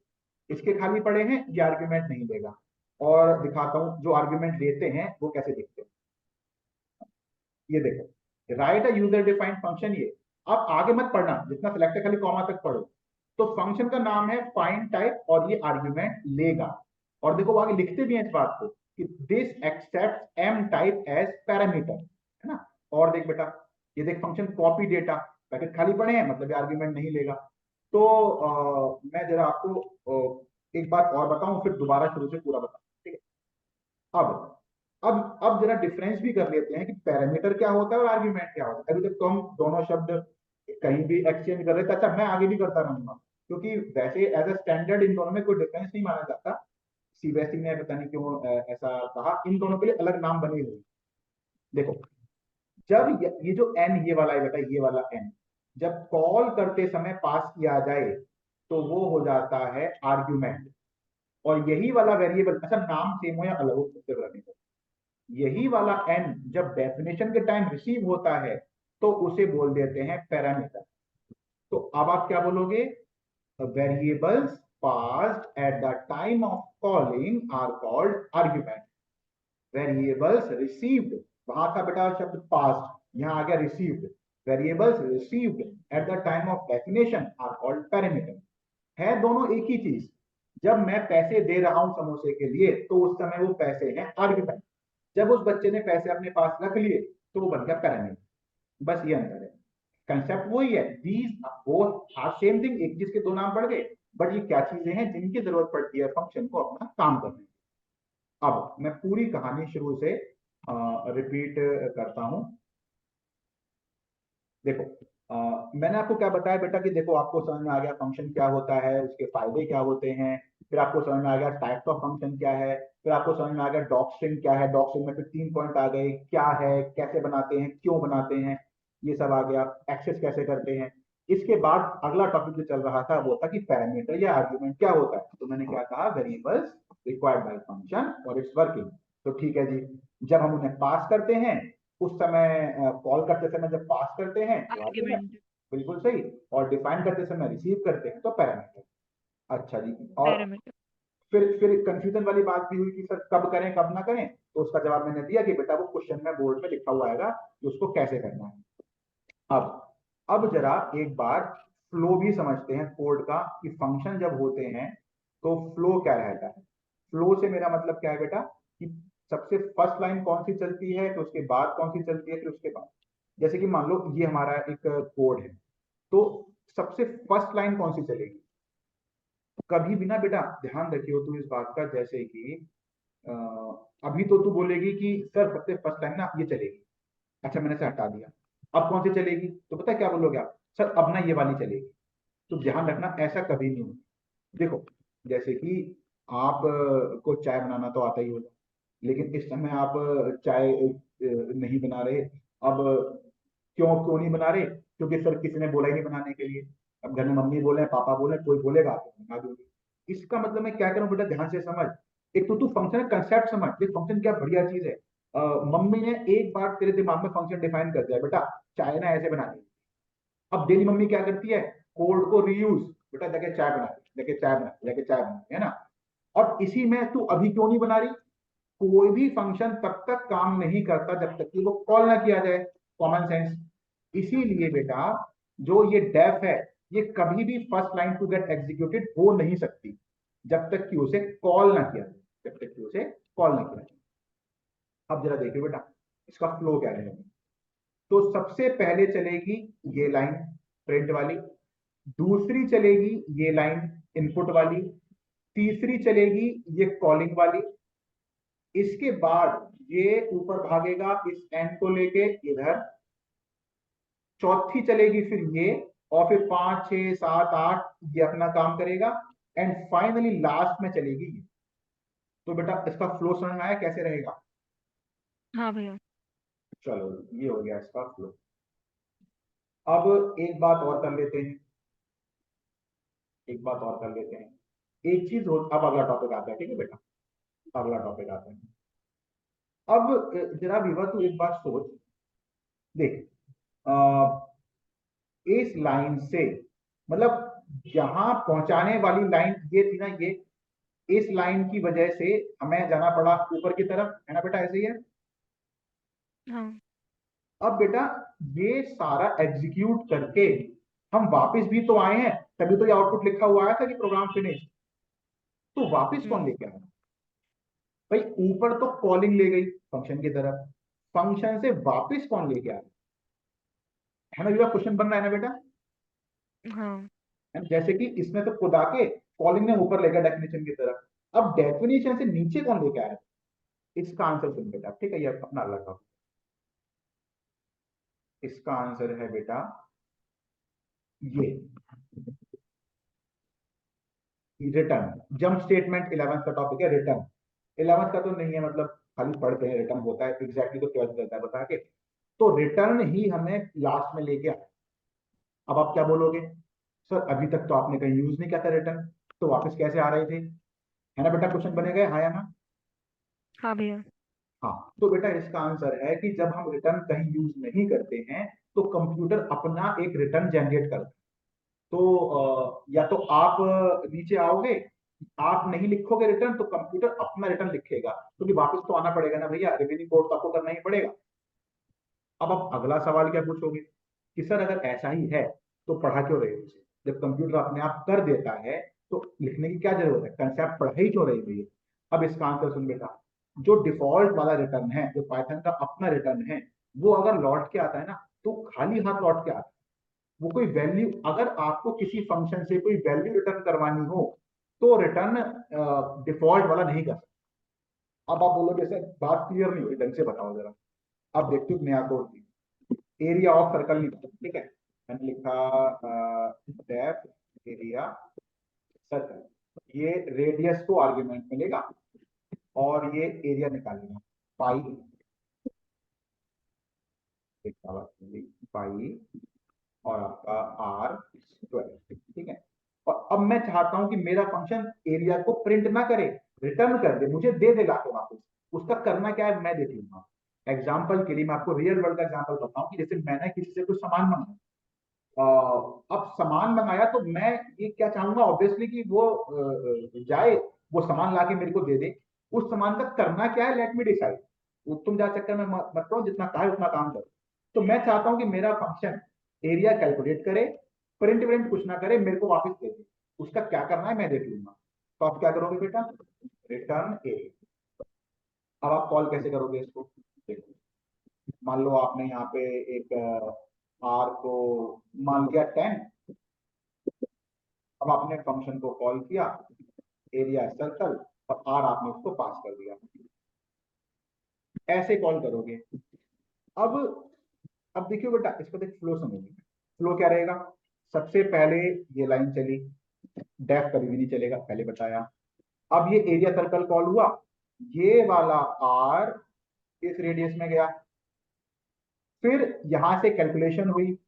इसके खाली पड़े हैं ये आर्ग्यूमेंट नहीं लेगा। और दिखाता हूं जो आर्ग्यूमेंट लेते हैं वो कैसे दिखते हैं। ये देखो right a user defined function, ये आप आगे मत पढ़ना, जितना सिलेक्ट है खाली कॉमा तक पढ़ो। तो फंक्शन का नाम है फाइंड टाइप और ये आर्ग्यूमेंट लेगा। और देखो वो आगे लिखते भी हैं इस बात को कि this accept m type as parameter, है ना। और देख बेटा ये देख फंक्शन कॉपी डेटा, पैकेट खाली पड़े हैं मतलब ये आर्ग्यूमेंट नहीं लेगा। तो मैं जरा आपको एक बात और बताऊं फिर दोबारा शुरू से पूरा बताऊं, ठीक है। अब जरा डिफरेंस भी कर लेते हैं कि पैरामीटर क्या होता है और आर्ग्यूमेंट क्या होता है। अभी तक तो हम दोनों शब्द कहीं भी एक्सचेंज कर रहे थे, अच्छा मैं आगे भी करता रहूंगा क्योंकि वैसे एज अ स्टैंडर्ड इन दोनों में कोई डिफरेंस नहीं माना जाता। सीबीएसई ने पता नहीं क्यों ऐसा कहा, इन दोनों के लिए अलग नाम बने हुए। देखो जब ये जो एन ये वाला है बेटा, ये वाला एन जब कॉल करते समय पास किया जाए तो वो हो जाता है आर्ग्यूमेंट। और यही वाला वेरिएबल, अच्छा नाम सेम हो या अलग हो उससे फर्क नहीं पड़ता, यही वाला एन जब डेफिनेशन के टाइम रिसीव होता है तो उसे बोल देते हैं पैरामीटर। तो अब आप क्या बोलोगे, variables passed at the time of calling are called argument, variables received, वहां था बेटा शब्द पास्ट, यहां आ गया received, variables received at the time of definition are called parameter. है दोनों एक ही चीज। जब मैं पैसे दे रहा हूं समोसे के लिए तो उस समय वो पैसे हैं आर्ग्यूमेंट, जब उस बच्चे ने पैसे अपने पास रख लिए तो वो बन गया पैरामीटर। बस ये अंतर है, कंसेप्ट वही है, these both are same thing, एक चीज के दो नाम पड़ गए, बट ये क्या चीजें हैं जिनकी जरूरत पड़ती है फंक्शन को अपना काम करने। अब मैं पूरी कहानी शुरू से रिपीट करता हूं। देखो मैंने आपको क्या बताया बेटा कि देखो आपको समझ में आ गया फंक्शन क्या होता है, उसके फायदे क्या होते हैं, फिर आपको समझ में आ गया टाइप्स ऑफ फंक्शन क्या है, फिर आपको समझ में आ गया डॉक्स्ट्रिंग क्या है, डॉक्स्ट्रिंग में फिर 3 पॉइंट आ गए, क्या है, कैसे बनाते हैं, क्यों बनाते हैं, ये सब आ गया, एक्सेस कैसे करते हैं। इसके बाद अगला टॉपिक जो चल रहा था वो था कि पैरामीटर या आर्ग्यूमेंट क्या होता है। तो मैंने क्या कहा, वेरिएबल्स रिक्वायर्ड बाय फंक्शन और इट्स वर्किंग। तो ठीक है जी, जब हम उन्हें पास करते हैं उस समय, कॉल करते समय जब पास करते हैं तो आर्ग्यूमेंट, आर्ग्यूमेंट बिल्कुल सही, और डिफाइन करते समय रिसीव करते हैं तो पैरामीटर। अच्छा जी, और पैरामीटर। फिर कंफ्यूजन वाली बात भी हुई कि सर कब करें कब ना करें, तो उसका जवाब मैंने दिया कि बेटा वो क्वेश्चन में बोर्ड में लिखा हुआ आएगा कि उसको कैसे करना है। अब जरा एक बार फ्लो भी समझते हैं कोड का कि फंक्शन जब होते हैं तो फ्लो क्या रहता है। फ्लो से मेरा मतलब क्या है बेटा कि सबसे फर्स्ट लाइन कौन सी चलती है, तो उसके बाद कौन सी चलती है, फिर उसके बाद, जैसे कि मान लो ये हमारा एक कोड है, तो सबसे फर्स्ट लाइन कौन सी चलेगी। कभी भी ना बेटा ध्यान रखियो तू इस बात का, जैसे कि अ, अभी तो तू बोलेगी कि सर सबसे फर्स्ट लाइन ना ये चलेगी, अच्छा मैंने से हटा दिया, अब कौन सी चलेगी, तो पता है क्या बोलोगे आप, सर अब ना ये वाली चलेगी। तो ध्यान रखना ऐसा कभी नहीं होगा। देखो जैसे कि आप को चाय बनाना तो आता ही होगा, लेकिन इस समय आप चाय नहीं बना रहे। अब क्यों क्यों नहीं बना रहे, क्योंकि सर किसी ने बोला ही नहीं बनाने के लिए। अब घर में मम्मी बोले पापा बोले कोई बोलेगा तो बना दोगे। इसका मतलब मैं क्या करूं बेटा, ध्यान से समझ। एक तो तू फंक्शन कंसेप्ट समझ, ये फंक्शन क्या बढ़िया चीज है। मम्मी ने एक बार तेरे दिमाग में फंक्शन डिफाइन कर दिया, बेटा चाय ना ऐसे बनानी। अब डेली मम्मी क्या करती है, कोड को रीयूज, बेटा जाके चाय बना दे, जाके चाय बना दे, जाके चाय बना दे, है ना। और इसी में तू अभी क्यों नहीं बना रही, कोई भी फंक्शन तब तक काम नहीं करता जब तक कि वो कॉल ना किया जाए, कॉमन सेंस। इसीलिए बेटा जो ये डेफ है, ये कभी भी first line to get executed हो नहीं सकती जब तक कि उसे कॉल ना किया जाए, जब तक कि उसे कॉल ना किया जाए। अब जरा देखिए बेटा इसका फ्लो क्या रहेगा। तो सबसे पहले चलेगी ये लाइन प्रिंट वाली, दूसरी चलेगी ये लाइन इनपुट वाली, तीसरी चलेगी ये कॉलिंग वाली, इसके बाद ये ऊपर भागेगा इस एन को लेके इधर, चौथी चलेगी फिर ये, और फिर 5 6 7 8 ये अपना काम करेगा, एंड फाइनली लास्ट में चलेगी ये। तो बेटा इसका फ्लो समझ में आया कैसे रहेगा? हाँ भैया। चलो ये हो गया इसका फ्लो। अब एक बात और कर लेते हैं, एक बात और कर लेते हैं, एक चीज हो, अब अगला टॉपिक आता है, ठीक है बेटा, अगला टॉपिक आता है। अब जरा विवा तू एक बात सोच, देख इस लाइन से, मतलब जहां पहुंचाने वाली लाइन ये थी ना, ये इस लाइन की वजह से हमें जाना पड़ा ऊपर की तरफ, है ना बेटा, ऐसे ही है। हाँ। अब बेटा ये सारा एग्जीक्यूट करके हम वापस भी तो आए हैं, तभी तो ये आउटपुट लिखा हुआ आया था कि प्रोग्राम फिनिश। तो वापस कौन हम्म। लेके आया? भाई ऊपर तो कॉलिंग ले गई फंक्शन की तरफ, फंक्शन से वापस कौन लेके आया? है ना, ये क्वेश्चन बन रहा है ना बेटा। हाँ। जैसे कि इसमें तो खुद आके कॉलिंग ने ऊपर ले गया डेफिनेशन की तरफ, अब डेफिनेशन से नीचे कौन लेके आया? इसका आंसर सुन बेटा, ठीक है, ये अपना लगा। इसका आंसर है बेटा ये रिटर्न जंप स्टेटमेंट। 11th का टॉपिक है रिटर्न, 11th का तो नहीं है, मतलब खाली पढ़ते हैं रिटर्न होता है एग्जैक्टली तो 12th रहता है बता के। तो रिटर्न ही हमें लास्ट में लेके आया। अब आप क्या बोलोगे, सर अभी तक तो आपने कहीं यूज नहीं किया था रिटर्न, तो वापस कैसे आ रहे थे? है ना बेटा, क्वेश्चन बनेगा, हाँ या ना? हाँ भैया। हाँ, तो बेटा इसका आंसर है कि जब हम रिटर्न कहीं यूज नहीं करते हैं तो कंप्यूटर अपना एक रिटर्न जनरेट करता है। तो या तो आप नीचे आओगे, आप नहीं लिखोगे रिटर्न तो कंप्यूटर अपना रिटर्न लिखेगा, क्योंकि वापस तो आना पड़ेगा ना भैया, रिमेनिंग कोड तो आपको करना ही पड़ेगा। अब आप अगला सवाल क्या पूछोगे कि सर अगर ऐसा ही है तो पढ़ा क्यों रहे हो इसे? जब कंप्यूटर अपने आप कर देता है तो लिखने की क्या जरूरत है, कंसेप्ट पढ़ा ही क्यों रहे हो ये? अब इसका आंसर सुन बेटा, जो डिफॉल्ट वाला रिटर्न है, जो पाइथन का अपना रिटर्न है, वो अगर लौट के आता है ना तो खाली हाथ लौट के आता है। वो कोई वैल्यू, अगर आपको किसी फंक्शन से कोई वैल्यू रिटर्न करवानी हो तो रिटर्न डिफॉल्ट वाला नहीं कर सकता। अब आप बोलोगे सर बात क्लियर नहीं हुई, ढंग से बताओ जरा। अब देखते हो नया कोड, एरिया ऑफ सर्कल लिखा, ठीक है, मैंने लिखा डेफ एरिया सर्कल, ये रेडियस को आर्ग्यूमेंट मिलेगा और ये एरिया निकालेगा पाई, पाई और आपका आर स्क्वायर, ठीक है। और अब मैं चाहता हूं कि मेरा फंक्शन एरिया को प्रिंट ना करे, रिटर्न कर दे, मुझे दे दे लाके वापस। उसका करना क्या है मैं देख लूंगा। एग्जाम्पल के लिए मैं आपको रियल वर्ल्ड का एग्जाम्पल बताऊं कि जैसे मैंने किसी से कुछ सामान मंगाया, अब सामान मंगाया तो मैं ये क्या चाहूंगा ऑब्वियसली कि वो जाए, वो सामान लाके मेरे को दे दे। उस सामान का करना क्या है, लेट मी डिसाइड। वो तुम जा चक्कर में मत करो, जितना कहा है उतना काम करो। तो मैं चाहता हूं कि मेरा फंक्शन एरिया कैलकुलेट करे, प्रिंट व्रिंट कुछ ना करे, मेरे को वापस दे दे। उसका क्या करना है मैं देख लूंगा। तो आप क्या करोगे बेटा, रिटर्न एरिया। अब आप कॉल कैसे करोगे इसको, देखो, मान लो आपने यहाँ पे एक आर को मान लिया 10, अब आपने फंक्शन को कॉल किया एरिया सर्कल, और आर आपने उसको पास कर दिया, ऐसे कॉल करोगे। अब अब देखियो बेटा इसको देख फ्लो समझिए, फ्लो क्या रहेगा। सबसे पहले ये लाइन चली, डेफ कभी भी नहीं चलेगा पहले बताया। अब ये एरिया सर्कल कॉल हुआ, ये वाला आर इस रेडियस में गया, फिर यहां से कैलकुलेशन हुई,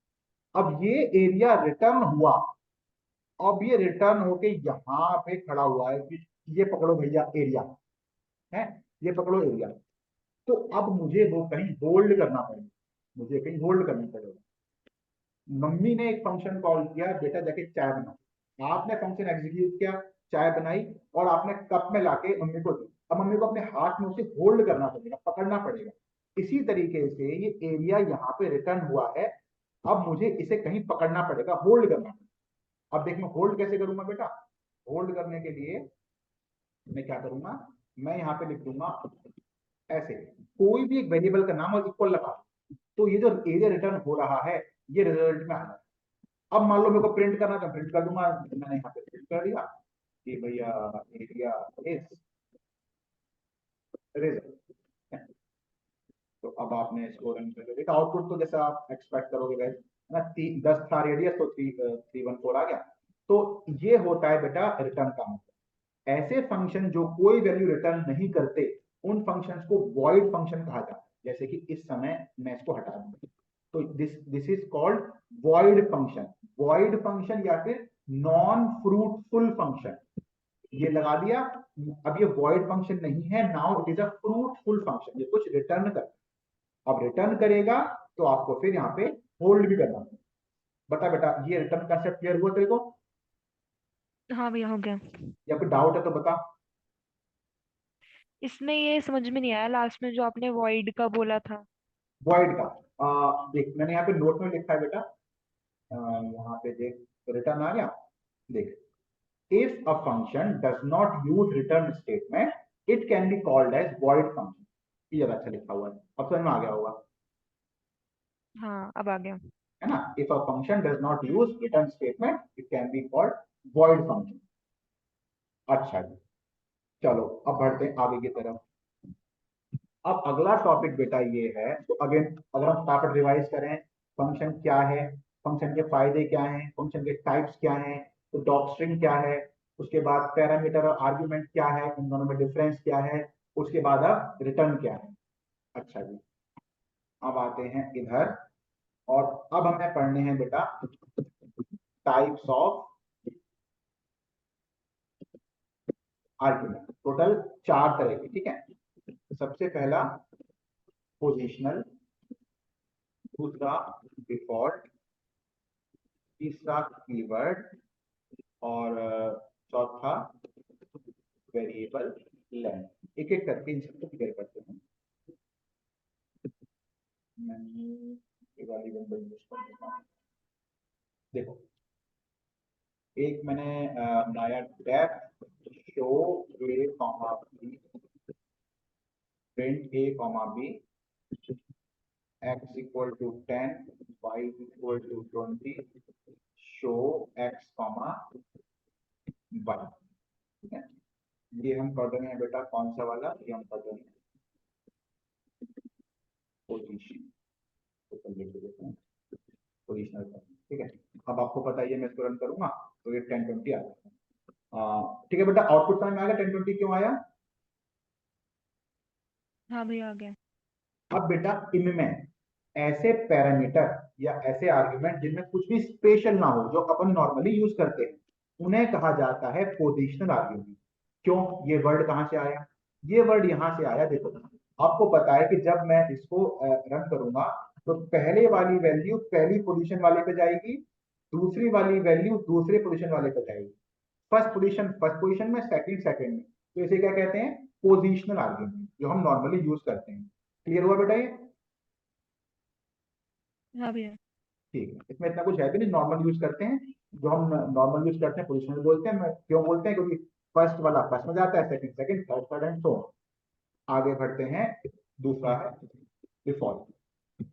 अब ये एरिया रिटर्न हुआ, अब ये रिटर्न होके यहां पे खड़ा हुआ है कि ये पकड़ो भैया एरिया है, ये पकड़ो एरिया। तो अब मुझे वो कहीं होल्ड करना पड़ेगा, मुझे कहीं होल्ड करना पड़ेगा। मम्मी ने एक फंक्शन कॉल किया, बेटा जाके चाय बना, आपने फंक्शन एग्जीक्यूट किया, चाय बनाई और आपने कप में लाके मम्मी को दी। अब मम्मी को अपने हाथ में उसे होल्ड करना पड़ेगा, पकड़ना पड़ेगा। इसी तरीके से ये एरिया यहाँ पे रिटर्न हुआ है, अब मुझे इसे कहीं पकड़ना पड़ेगा, होल्ड करना पड़ेगा। अब देख मैं होल्ड कैसे करूंगा बेटा, होल्ड करने के लिए मैं क्या करूंगा, मैं यहाँ पे लिख दूंगा ऐसे, कोई भी एक वेरिएबल का नाम और इक्वल लगा, तो ये जो एरिया रिटर्न हो रहा है ये रिजल्ट में आ रहा है। अब मान लो मेरे को प्रिंट करना था, प्रिंट कर दूंगा, मैंने यहाँ पे प्रिंट कर दिया कि भैया एरिया इज रिजल्ट। तो अब आपने इसको रन कर दिया, आउटपुट तो जैसा आप एक्सपेक्ट करोगे वैसे है ना, 10 था रेडियस तो 314 आ गया। तो ये होता है बेटा रिटर्न का मतलब। ऐसे फंक्शन जो कोई वैल्यू रिटर्न नहीं करते उन फंक्शंस को वॉइड फंक्शन कहा जाता है। जैसे कि इस समय मैं इसको हटा दूंगा, तो this is called void function. Void function या फिर नॉन फ्रूटफुल फंक्शन, ये लगा दिया। अब ये वॉइड फंक्शन नहीं है, now it is a fruitful function, ये कुछ रिटर्न कर, अब रिटर्न करेगा तो आपको फिर यहाँ पे होल्ड भी करना है। बता बेटा ये रिटर्न कंसेप्ट क्लियर हुआ तेरे को, हाँ भैया, हो गया। या कोई डाउट है तो बता। इसमें ये समझ में नहीं आया लास्ट में जो आपने वॉइड का बोला था। वॉइड का देख मैंने यहाँ पे नोट में लिखा है बेटा, यहाँ पे देख रिटर्न आ गया, देख if a function does not use return statement it can be called as void function। ये ज्यादा अच्छा लिखा हुआ है, अब समझ में आ गया होगा, हाँ, अब आ गया। है ना। if a function does not hmm. use return statement it can be called void function। अच्छा जी, चलो अब बढ़ते हैं आगे की तरफ। अब अगला टॉपिक बेटा ये है, तो अगेन अगर हम फटाफट रिवाइज करें, फंक्शन क्या है, फंक्शन के फायदे क्या हैं, फंक्शन के टाइप्स क्या हैं, तो डॉक्स्ट्रिंग क्या है, उसके बाद पैरामीटर और आर्गुमेंट क्या है, इन दोनों में डिफरेंस क्या है, उसके बाद अब रिटर्न क्या है। अच्छा जी, अब आते हैं इधर, और अब हमें पढ़ने हैं बेटा टाइप्स ऑफ आर्गुमेंट, टोटल 4 तरह के, ठीक है। सबसे पहला पोजिशनल, दूसरा डिफॉल्ट, तीसरा कीवर्ड, और चौथा वेरिएबल लेंथ। एक एक करके इन सबको क्लियर करते हैं। मैंने ये वाली विंडो यूज कर देता हूं। देखो एक मैंने बनाया def show a comma b, print a comma b, x equal to 10, y equal to 20, show x comma y, ठीक है। ये हम कर रहे हैं बेटा कौन सा वाला, ये हम कर रहे हैं पोजीशन, तो कर लेते हैं पोजिशनल, ठीक है। अब आपको पता है ये मैं इसको रन करूंगा तो ये 1020 आ जाएगा, ठीक है बेटा। आउटपुट समझ में आ गया 1020 क्यों आया। हाँ भैया, आ गया। अब बेटा इनमें ऐसे पैरामीटर या ऐसे आर्गुमेंट जिनमें कुछ भी स्पेशल ना हो जो अपन नॉर्मली यूज करते हैं उन्हें कहा जाता है पोजिशनल आर्गुमेंट। क्यों, ये वर्ड कहां से आया, ये वर्ड यहां से आया। देखो आपको पता है कि जब मैं इसको रन करूंगा तो पहले वाली वैल्यू पहली पोजीशन वाले पे जाएगी, दूसरी वाली वैल्यू दूसरे पोजीशन वाले पे जाएगी, फर्स्ट पोजीशन में, सेकंड सेकंड में। तो इसे क्या कहते हैं, पोजिशनल आर्गुमेंट, जो हम नॉर्मली यूज करते हैं। क्लियर हुआ बेटा ये, हाँ भैया। ठीक है। इसमें इतना कुछ है भी नहीं, नॉर्मल यूज करते हैं, जो हम नॉर्मल यूज करते हैं पोजिशनल बोलते हैं। क्यों बोलते हैं, क्योंकि फर्स्ट वाला फर्स्ट में जाता है, second second, third third and so. आगे बढ़ते हैं, दूसरा है डिफॉल्ट।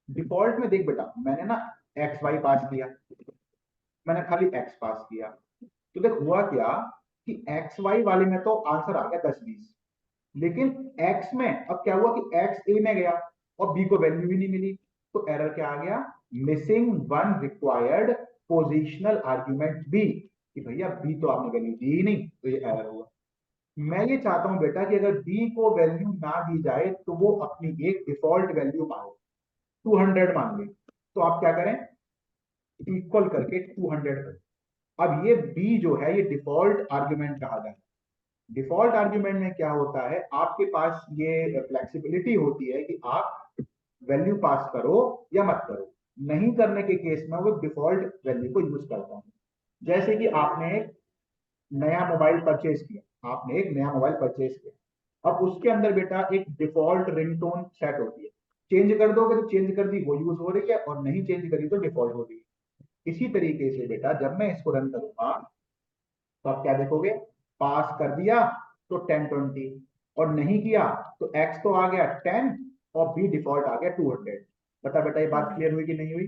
डिफॉल्ट में देख बेटा मैंने ना एक्स वाई पास किया, मैंने खाली एक्स पास किया, तो देख हुआ क्या कि एक्स वाई वाले में तो आंसर आ गया 10-20, लेकिन एक्स में अब क्या हुआ कि एक्स ए में गया और बी को वैल्यू ही नहीं मिली, तो एरर क्या आ गया, missing one required positional argument b, कि भैया बी तो आपने वैल्यू दी ही नहीं, तो ये एरर हुआ। मैं ये चाहता हूं बेटा कि अगर बी को वैल्यू ना दी जाए तो वो अपनी एक डिफॉल्ट वैल्यू मांगे, 200 मान ले, तो आप क्या करें, इक्वल करके 200 करें। अब ये बी जो है ये डिफॉल्ट आर्ग्यूमेंट कहा जाता है। डिफॉल्ट आर्ग्यूमेंट में क्या होता है, आपके पास ये फ्लेक्सिबिलिटी होती है कि आप वैल्यू पास करो या मत करो। नहीं करने के केस में वो डिफॉल्ट वैल्यू को यूज करता है। जैसे कि आपने एक नया मोबाइल परचेज किया, आपने एक नया मोबाइल परचेज किया, अब उसके अंदर बेटा एक डिफॉल्ट रिंगटोन सेट होती है, चेंज कर दोगे तो चेंज कर दी वो यूज हो रही है, और नहीं चेंज करी तो डिफॉल्ट हो रही है। इसी तरीके से बेटा जब मैं इसको रन करूंगा तो आप क्या देखोगे, पास कर दिया तो 1020, और नहीं किया तो x तो आ गया 10 और b डिफॉल्ट आ गया 200। बता बेटा ये हाँ बात भैया। क्लियर हुई कि नहीं हुई?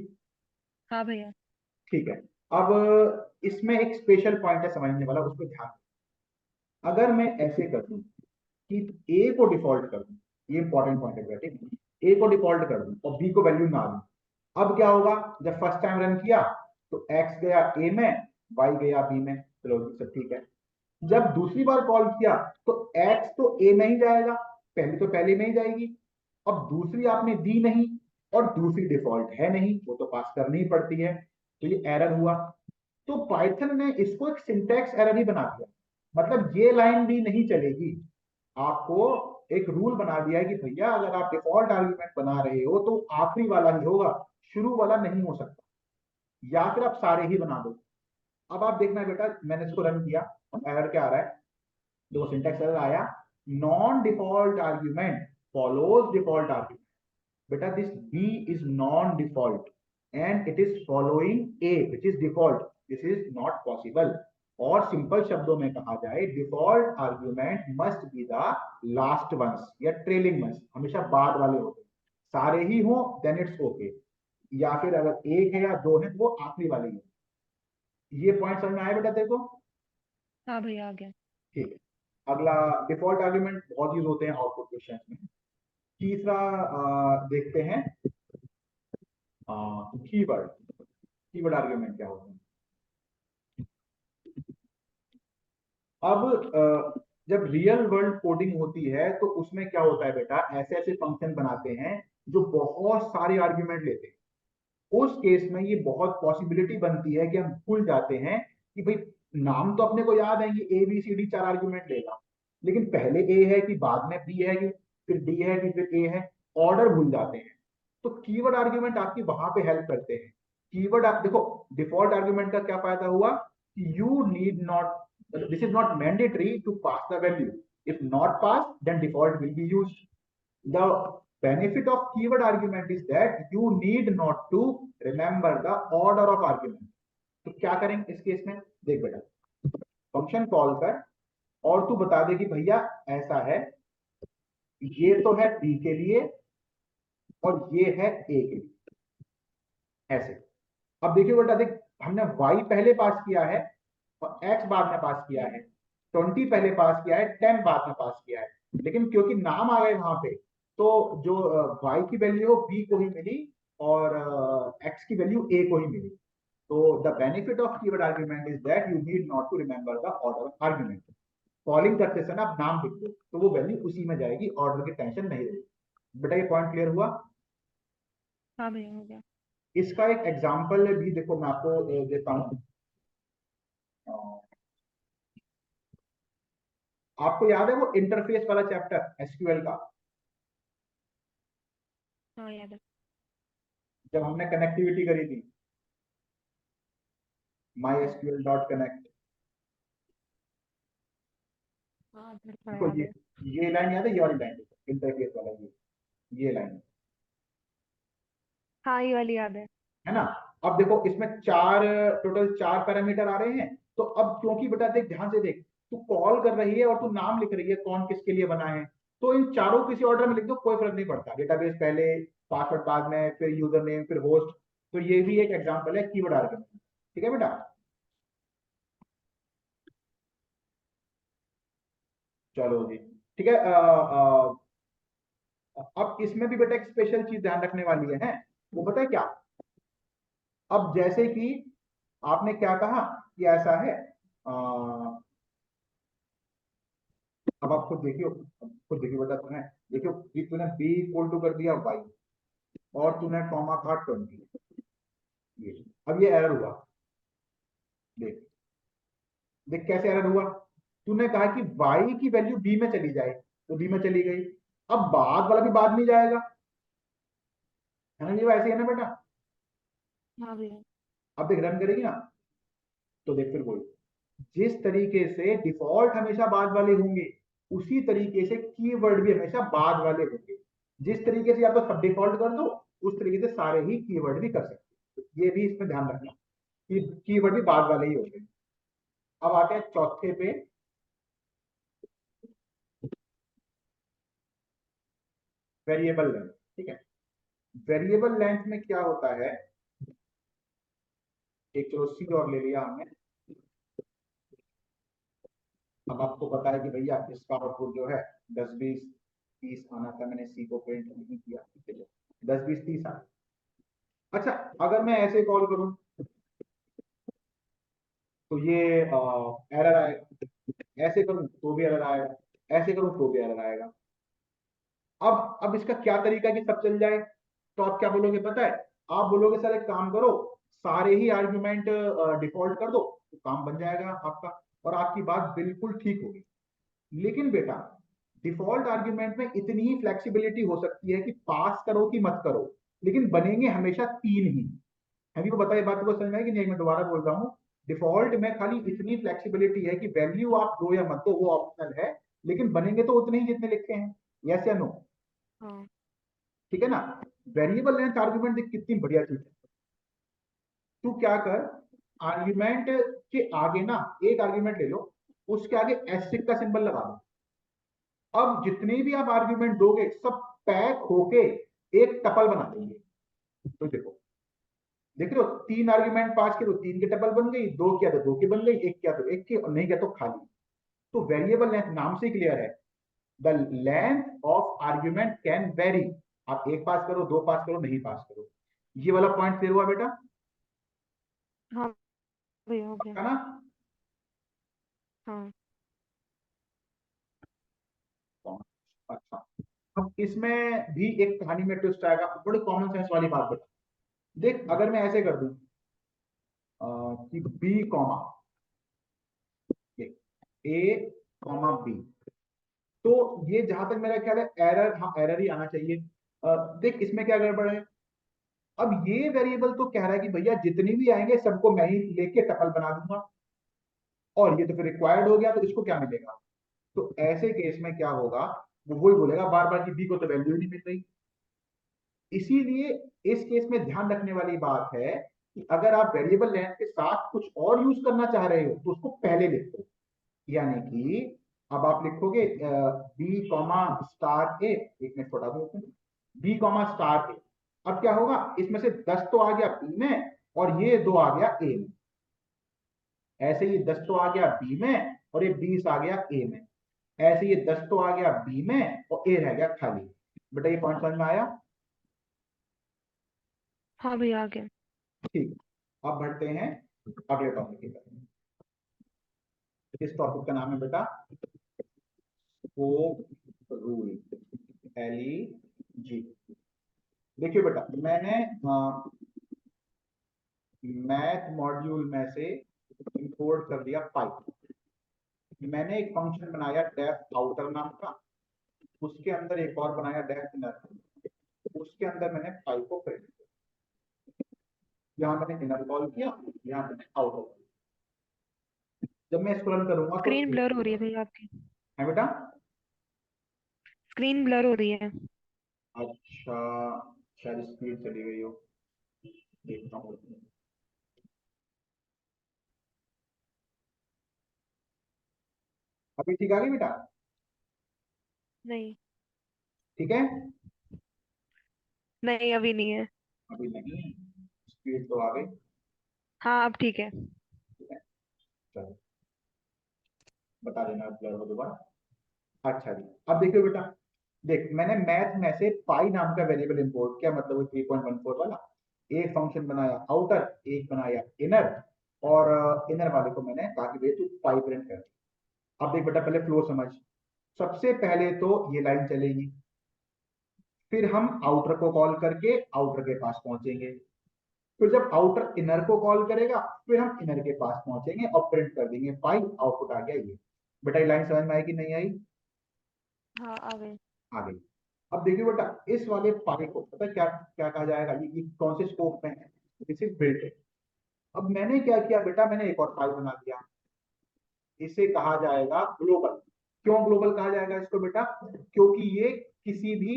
हाँ भैया। ठीक है। अब इसमें एक स्पेशल पॉइंट है समझने वाला, उस पर ध्यान दो। अगर मैं ऐसे कर दूं कि a को डिफॉल्ट कर दूं, ये इंपॉर्टेंट पॉइंट है बेटा, ठीक है, a को डिफॉल्ट कर दूं और b को वैल्यू ना दूं, अब क्या होगा, जब फर्स्ट टाइम रन किया तो x गया a में, y गया b में, चलो सब ठीक है। जब दूसरी बार कॉल किया तो x तो a में ही जाएगा, पहले तो पहले में ही जाएगी। अब दूसरी आपने दी नहीं और दूसरी डिफॉल्ट है नहीं, वो तो पास करनी ही पड़ती है, तो ये एरर हुआ। तो पाइथन ने इसको एक सिंटैक्स एरर ही बना दिया, मतलब ये लाइन भी नहीं चलेगी। आपको एक रूल बना दिया है कि भैया अगर आप डिफॉल्ट आर्ग्यूमेंट बना रहे हो तो आखिरी वाला ही होगा, शुरू वाला नहीं हो सकता, या फिर आप सारे ही बना दो। अब आप देखना बेटा, मैंने इसको रन किया, अब एरर क्या आ रहा है, देखो सिंटैक्स एरर आया, non default argument follows default argument. बेटा this b is non-default and it is following a which is default, this is not possible। और सिंपल शब्दों में कहा जाए, default argument must be the last ones या trailing once, हमेशा बाद वाले होते हैं, सारे ही हो देन इट्स ओके, या फिर अगर एक है या दो है तो वो आखिरी वाले ही हो। ये पॉइंट समझ में आया बेटा तेरे को? हाँ भैया, आ गया। ठीक है। अगला, डिफॉल्ट आर्ग्यूमेंट बहुत यूज होते हैं आउटपुट क्वेश्चन में। तीसरा देखते हैं कीवर्ड। कीवर्ड आर्ग्यूमेंट क्या होते हैं? अब जब रियल वर्ल्ड कोडिंग होती है तो उसमें क्या होता है बेटा, ऐसे ऐसे फंक्शन बनाते हैं जो बहुत सारे आर्ग्यूमेंट लेते हैं। उस केस में ये बहुत पॉसिबिलिटी बनती है कि हम भूल जाते हैं कि भाई नाम तो अपने को याद है, ये a b c d 4 argument लेगा, लेकिन पहले ए है कि बाद में बी है कि फिर डी है कि फिर ए है, ऑर्डर भूल जाते हैं। तो कीवर्ड आर्ग्यूमेंट आपकी वहां पे हेल्प करते हैं। कीवर्ड आप देखो, डिफॉल्ट आर्ग्यूमेंट का क्या फायदा हुआ, you need not, this is not mandatory to pass the value, if not passed then default will be used। the benefit of keyword argument is that you need not to remember the order of argument। तो क्या करेंगे इस case में, देख बेटा, function call कर और तू बता दे कि भैया ऐसा है, ये तो है बी के लिए और ये है ए के लिए, ऐसे। अब देखिए बेटा, देख हमने y पहले पास किया है और x बाद में पास किया है, 20 पहले पास किया है, 10 बाद में पास किया है, लेकिन क्योंकि नाम आ गए वहां पे, तो जो y की वैल्यू b को ही मिली और x की वैल्यू a को ही मिली। तो the benefit of keyword argument is that you need not to remember the order of argument. Calling करते समय आप नाम लिख दो तो वो वैल्यू उसी में जाएगी, ऑर्डर की टेंशन नहीं रहेगी। बेटा ये पॉइंट क्लियर हुआ? हाँ भैया, हो गया। इसका एक एग्जाम्पल भी देखो मैं आपको देता हूँ। आपको याद है वो इंटरफेस वाला चैप्टर एसक्यूएल का, हाँ, याद है। जब हमने कनेक्टिविटी करी थी, माई एसक्यूएल डॉट कनेक्ट। हाँ, थोड़ा देखो याद है। ये लाइन याद है, ये वाली लाइन देखो, इंटरफेस वाला ये लाइन हाँ, ये वाली याद है। है ना। अब देखो इसमें चार, टोटल 4 पैरामीटर आ रहे हैं। तो अब क्योंकि बेटा देख ध्यान से देख, तू कॉल कर रही है और तू नाम लिख रही है कौन किसके लिए बना है, तो इन चारों किसी ऑर्डर में लिख दो, कोई फर्क नहीं पड़ता, डेटाबेस पहले, पासवर्ड बाद में, फिर यूजर नेम, फिर होस्ट। तो ये भी एक एग्जांपल है कीवर्ड आर्गुमेंट। ठीक है बेटा, चलो जी, ठीक है। अब इसमें भी बेटा एक स्पेशल चीज ध्यान रखने वाली है, वो पता है क्या? अब जैसे कि आपने क्या कहा कि ऐसा है, अब आप खुद देखियो, खुद देखियो बेटा, तुम्हें देखियो कि तूने बी इक्वल टू कर दिया वाई और तूने कॉमा का 20, ये अब ये एरर हुआ। देख, देख कैसे एरर हुआ, तूने कहा कि वाई की वैल्यू बी में चली जाए तो बी में चली गई, अब बाद वाला भी बाद में जाएगा, है ना, ये वैसे ही है ना बेटा। हाँ भैया। अब देख रन करेगी ना, तो देख फिर बोल, जिस तरीके से डिफॉल्ट हमेशा बाद वाले होंगे उसी तरीके से कीवर्ड भी हमेशा बाद वाले होंगे। जिस तरीके से या तो सब डिफॉल्ट कर दो, उस तरीके से सारे ही कीवर्ड भी कर सकते हो। ये भी इसमें ध्यान रखना कि कीवर्ड भी बाद वाले ही होते हैं। अब आते हैं चौथे पे, वेरिएबल लेंथ। ठीक है, वेरिएबल लेंथ में क्या होता है, एक चलो सी और ले लिया हमने। अब आपको पता है कि भैया इसका आउटपुट जो है 10 20 30 आना था, मैंने सी को प्रिंट नहीं किया, ठीक है, 10 20 30 आना। अच्छा, अगर मैं ऐसे कॉल करूं तो ये एरर आएगा, ऐसे करूं तो भी एरर आएगा, ऐसे करूं तो भी एरर आएगा। अब इसका क्या तरीका कि सब चल जाए, तो आप क्या बोलोगे पता है, आप बोलोगे सर एक काम करो, सारे ही आर्गुमेंट डिफॉल्ट कर दो, तो काम बन जाएगा आपका, और आपकी बात बिल्कुल ठीक होगी। लेकिन बेटा, डिफॉल्ट आर्ग्यूमेंट में इतनी ही फ्लेक्सिबिलिटी हो सकती है कि पास करो कि मत करो, लेकिन बनेंगे हमेशा तीन ही। अभी को बताइए, बात को समझ में आएगी नहीं, मैं दोबारा बोल रहा हूँ। डिफॉल्ट में खाली इतनी फ्लेक्सिबिलिटी है कि वैल्यू आप दो या मत दो वो ऑप्शनल है, लेकिन बनेंगे तो उतने ही जितने लिखे हैं। यस या नो? हाँ। ठीक है ना? वेरिएबल लेंथ आर्ग्यूमेंट देख कितनी बढ़िया चीज है। तू क्या कर, आर्ग्यूमेंट के आगे ना एक आर्ग्यूमेंट ले लो, उसके आगे एस्टेरिस्क का सिंबल लगा दो। अब जितने भी आप आर्ग्यूमेंट दोगे सब पैक होके एक टपल बना देंगे। तो देखो, देख रहे हो, तीन आर्ग्यूमेंट पास किए तो तीन की टपल बन गई, दो किया तो दो की बन गई, एक किया तो एक की, और नहीं किया तो खाली। तो वेरिएबल लेंथ नाम से क्लियर है, the length of argument can very. आप एक पास करो, दो पास करो, नहीं पास करो। ये वाला पॉइंट क्लियर हुआ बेटा? हाँ भैया हो गया। है ना? हाँ। अच्छा, अब इसमें भी एक कहानी में ट्विस्ट आएगा, बड़ी कॉमन सेंस वाली बात बता। देख, अगर मैं ऐसे कर दूं कि बी कॉमा ए कॉमा बी, तो ये जहां तक मेरा ख्याल है एरर, हाँ एरर ही आना चाहिए। देख इसमें क्या गड़बड़ है, अब ये वेरिएबल तो कह रहा है कि भैया जितनी भी आएंगे सबको मैं ही लेके टपल बना दूंगा, और ये तो फिर रिक्वायर्ड हो गया, तो इसको क्या मिलेगा? तो ऐसे केस में क्या होगा, वो वही बोलेगा बार बार कि बी को तो वैल्यू ही नहीं मिल रही। इसीलिए इस केस में ध्यान रखने वाली बात है कि अगर आप वेरिएबल लेंथ के साथ कुछ और यूज करना चाह रहे हो तो उसको पहले लिखो। यानी कि अब आप लिखोगे बी कॉमा स्टार ए, एक मिनट छोटा दो, बी कॉमा स्टार ए। अब क्या होगा, इसमें से 10 तो आ गया बी में, और ये दो आ गया ए में। ऐसे ये 10 तो आ गया बी में, और ये 20 आ गया ए में। ऐसे ये 10 तो आ गया बी में, और ए रह गया खाली। बेटा ये पॉइंट समझ में आया? हाँ भैया आ गया। ठीक, अब बढ़ते हैं अगले टॉपिक की तरफ। इस टॉपिक का नाम है बेटा स्कोप रूल, LEG। देखिए बेटा, मैंने मैथ मॉड्यूल में से इंपोर्ट कर दिया पाइप। मैंने एक फंक्शन बनाया डेफ आउटर नाम का, उसके अंदर एक और बनाया डेफ इनर, उसके अंदर मैंने पाइप को प्रिंट किया। यहाँ मैंने इनर कॉल किया, यहाँ मैंने आउटर कॉल। जब मैं इसको रन करूंगा तो स्क्रीन ब्लर हो रही है भैया आपकी। है बेटा? स्क्रीन ब्लर हो रही है। अच्छा, शायद स्पीड चली गई हो, देखता हूँ। अभी ठीक आ गई बेटा? नहीं। ठीक है, नहीं अभी नहीं है। अभी नहीं, स्पीड तो आ गई। हाँ अब ठीक है। ठीक है, चलो बता देना ब्लर हो दोबारा। अच्छा जी, अब देखियो बेटा, देख मैंने मैथ में से पाई नाम का वेरिएबल इंपोर्ट किया, मतलब वो 3.14 वाला। एक फंक्शन बनाया आउटर, एक बनाया इनर, और इनर वाले को मैंने कहा कि तू पाई प्रिंट कर। अब देख बेटा, पहले फ्लो समझ। सबसे पहले तो ये लाइन चलेगी, फिर हम आउटर को कॉल करके आउटर के पास पहुंचेंगे, फिर जब आउटर इनर को कॉल करेगा फिर हम इनर के पास पहुंचेंगे और प्रिंट कर देंगे पाई, आउटपुट आ गया ये। बेटा ये लाइन समझ में आई कि नहीं आई? हाँ आ गए। आ गई। अब देखिए बेटा, इस वाले पाई को पता है क्या क्या कहा जाएगा, ये कौन से स्कोप में है? This is built in. अब मैंने क्या किया बेटा, मैंने एक और पाई बना दिया, इसे कहा जाएगा ग्लोबल। क्यों ग्लोबल कहा जाएगा इसको बेटा? क्योंकि ये किसी भी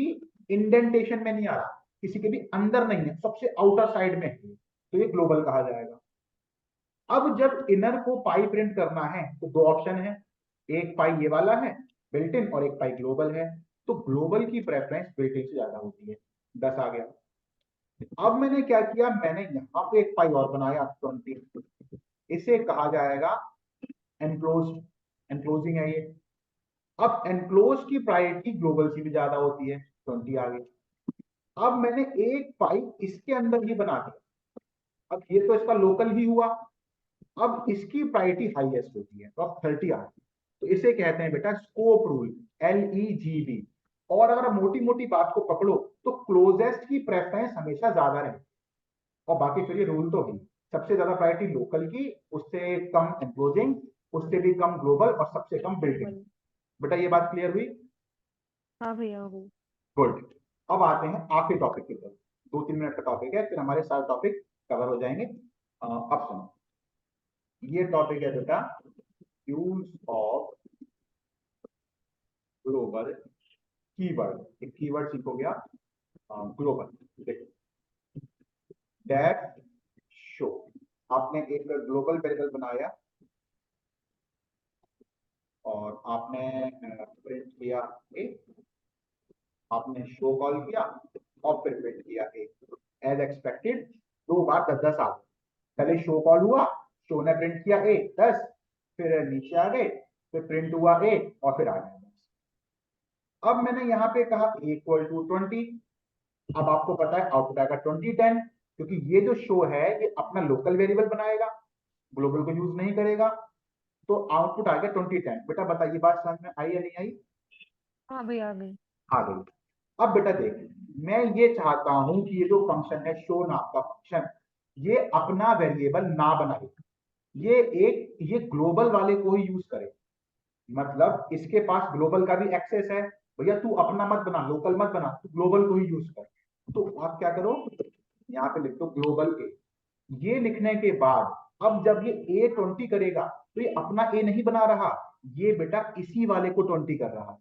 इंडेंटेशन में नहीं आ रहा, किसी के भी अंदर नहीं है, सबसे आउटर साइड में है, तो ये ग्लोबल कहा जाएगा। अब जब इनर को पाई प्रिंट करना है तो दो ऑप्शन है, एक पाई ये वाला है बिल्ट इन और एक पाई ग्लोबल है। तो ग्लोबल की प्रेफरेंस बिल्ट इन से ज्यादा होती है। 10 आ गया। अब मैंने क्या किया, मैंने यहाँ पे एक पाई और बनाया 20, इसे कहा जाएगा एनक्लोज, एनक्लोजिंग है ये। अब एनक्लोज की प्रायोरिटी ग्लोबल से भी ज्यादा होती है, 20 आ गई। अब मैंने एक पाई इसके अंदर ही बना दिया, अब ये तो इसका लोकल ही हुआ, अब इसकी प्रायोरिटी हाईएस्ट होती है, तो अब 30 आ गई। तो इसे कहते हैं बेटा स्कोप रूल, LEGB। और अगर मोटी मोटी बात को पकड़ो तो क्लोजेस्ट की प्रेफरेंस हमेशा ज्यादा रहेगी, और बाकी फिर ये रूल तो है, सबसे ज्यादा प्रायोरिटी लोकल की, उससे कम एनक्लोजिंग, उससे भी कम ग्लोबल और सबसे कम बिल्डिंग। ग्लोबल। बेटा ये बात क्लियर हुई? हाँ भैया, हो गई। गुड। अब आते हैं आखिरी टॉपिक की तरफ, 2-3 मिनट का टॉपिक है, फिर हमारे सारे टॉपिक कवर हो जाएंगे। अब सुनो, ये टॉपिक है बेटा यूज ऑफ ग्लोबल कीवर्ड। एक कीवर्ड सीखोगे आप, ग्लोबल। देखो, डेट शो, आपने एक ग्लोबल वेरिएबल बनाया और आपने प्रिंट किया ए, आपने शो कॉल किया और फिर प्रिंट किया ए। एज एक्सपेक्टेड 2 बार 10-10 आ गए। पहले शो कॉल हुआ, शो ने प्रिंट किया ए 10, फिर नीचे आ गए, फिर प्रिंट हुआ ए और फिर आ गए 10। अब मैंने यहाँ पे कहा =20, अब आपको पता है आउटपुट आएगा 2010, क्योंकि ये जो शो है ये अपना लोकल वेरिएबल बनाएगा, ग्लोबल को यूज नहीं करेगा, तो आउटपुट आ गया 2010। बेटा बताइए बात समझ में आई या नहीं आई? हाँ भैया, आ गई। आ गई। अब बेटा देख, मैं ये चाहता हूं कि ये जो फंक्शन है शो नाम का फंक्शन, ये अपना वेरिएबल ना बनाए, ये ग्लोबल वाले को ही यूज करे। मतलब इसके पास ग्लोबल का भी एक्सेस है, भैया तू अपना मत बना, लोकल मत बना, तू ग्लोबल को ही यूज कर। तो आप क्या करो, यहाँ पे लिख दो ग्लोबल ए। ये लिखने के बाद अब जब ये A20 करेगा तो ये अपना ए नहीं बना रहा, ये बेटा इसी वाले को 20 कर रहा है।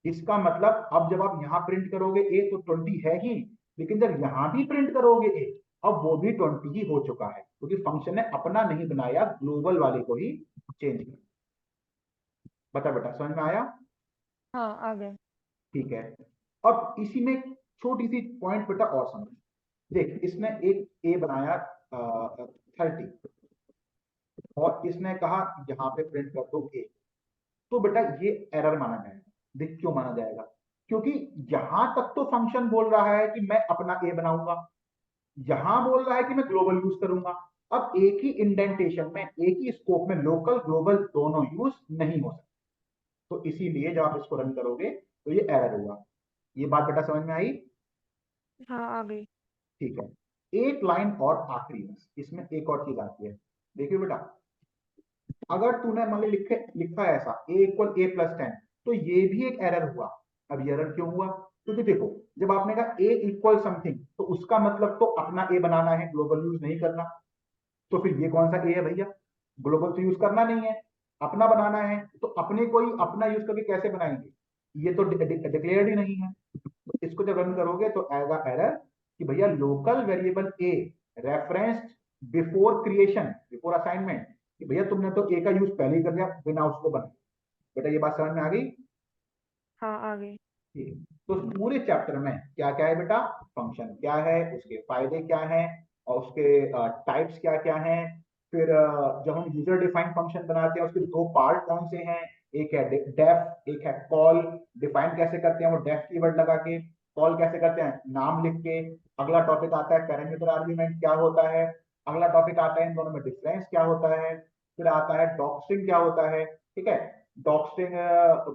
इसका मतलब अब जब आप यहाँ प्रिंट करोगे ए तो 20 है ही, लेकिन जब यहाँ भी प्रिंट करोगे ए, अब वो भी 20 ही हो चुका है, क्योंकि फंक्शन ने अपना नहीं बनाया, ग्लोबल वाले को ही चेंज किया। बता बेटा समझ में आया? हाँ, आ गए। ठीक है। अब इसी में छोटी सी पॉइंट बेटा और समझ, देख इसने एक ए बनाया 30, और इसने कहा यहाँ पे प्रिंट कर दो ए, तो बेटा ये एरर माना जाएगा। देख क्यों माना जाएगा, क्योंकि यहां तक तो फंक्शन बोल रहा है कि मैं अपना ए बनाऊंगा, यहां बोल रहा है कि मैं ग्लोबल यूज करूंगा। अब एक ही इंडेंटेशन में, एक ही स्कोप में लोकल ग्लोबल दोनों यूज नहीं हो सकते, तो इसीलिए जब आप इसको रन करोगे तो ये एरर होगा। ये बात बेटा समझ में आई? हाँ, आ गई। ठीक है। एक लाइन और आखिरी, बस इसमें एक और चीज आती है, देखिए बेटा, अगर तूने मान ली लिखा है ऐसा A=A+10, तो ये भी एक एरर हुआ। अब ये एरर क्यों हुआ, क्योंकि देखो जब आपने कहा A=समथिंग, तो उसका मतलब तो अपना ए बनाना है, ग्लोबल यूज नहीं करना। तो फिर ये कौन सा ए है भैया, ग्लोबल तो यूज करना नहीं है, अपना बनाना है, तो अपने को ही अपना यूज करके कैसे बनाएंगे, ये तो डिक्लेयर्ड ही नहीं है। तो इसको जब रन करोगे तो आएगा एरर कि भैया local variable a referenced before creation, before assignment, कि भैया तुमने तो ए का यूज पहले ही कर लिया बिना उसको बनाए। बेटा ये बात समझ में आ गई? हाँ, आ गई। ठीक है। तो पूरे चैप्टर में क्या क्या है बेटा, फंक्शन क्या है, उसके फायदे क्या हैं, और उसके टाइप्स क्या क्या हैं, फिर जब हम यूजर डिफाइंड फंक्शन बनाते हैं उसके दो पार्ट कौन से हैं, एक है डेफ, एक है कॉल। डिफाइन कैसे करते हैं, वो डेफ कीवर्ड लगा के, कॉल कैसे करते हैं, नाम लिख के। अगला टॉपिक आता है पैरामीटर आर्गुमेंट क्या होता है, अगला टॉपिक आता है इन दोनों में डिफरेंस क्या होता है, फिर आता है डॉक्स्ट्रिंग क्या होता है। ठीक है, डॉक्स्ट्रिंग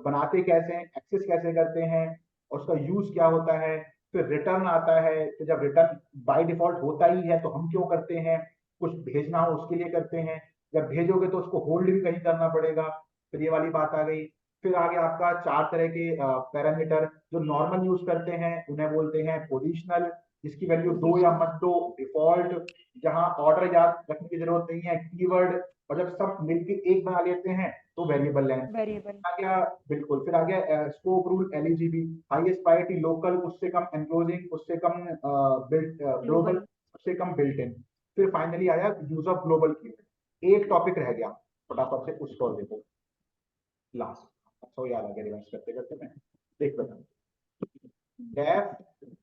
बनाते कैसे हैं, एक्सेस कैसे करते हैं, और उसका यूज क्या होता है। फिर रिटर्न आता है, तो जब रिटर्न बाय डिफॉल्ट होता ही है तो हम क्यों करते हैं, कुछ भेजना हो उसके लिए करते हैं, जब भेजोगे तो उसको होल्ड भी कहीं करना पड़ेगा। फिर ये वाली बात आ गई। फिर आगे आपका 4 तरह के पैरामीटर जो नॉर्मल यूज करते हैं उन्हें बोलते हैं पोजिशनल, जिसकी वैल्यू दो या पोजीशन। मत दो, डिफॉल्ट, जहां ऑर्डर याद रखने की जरूरत नहीं है, कीवर्ड, और जब सब मिलके एक बना लेते हैं तो वेरिएबल लेंथ वेरिएबल। आ गया। बिल्कुल, फिर आ गया scope rule, LEGB, highest priority local, उससे कम एनक्लोजिंग, उससे कम बिल्ट ग्लोबल, ग्लोबल। उससे कम बिल्ट इन। फिर फाइनली आया यूज ऑफ ग्लोबल कीवर्ड। एक टॉपिक रह गया, फटाफट से उसको देखो लास्ट। अच्छा याद आ गया रिवाइज करते करते मैं देख लेता। Def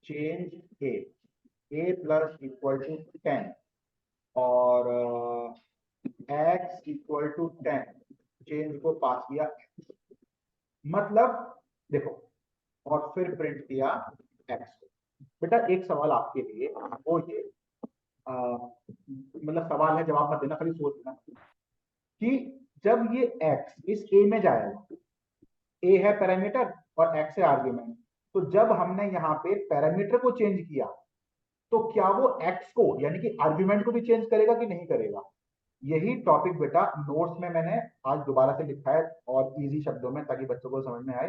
change a plus equal to 10 और एक्स इक्वल टू 10 चेंज को पास किया, मतलब देखो, और फिर प्रिंट किया एक्स को। बेटा एक सवाल आपके लिए, वो ये मतलब सवाल है, जवाब मत देना, खाली सोच लेना कि जब ये एक्स इस ए में जाएगा, ए है पैरामीटर और एक्स है आर्ग्यूमेंट, तो जब हमने यहाँ पे पैरामीटर को चेंज किया तो क्या वो एक्स को यानी कि आर्ग्यूमेंट को भी चेंज करेगा कि नहीं करेगा? यही टॉपिक बेटा नोट्स में मैंने आज दोबारा से लिखा है और इजी शब्दों में, ताकि बच्चों को समझ में आए।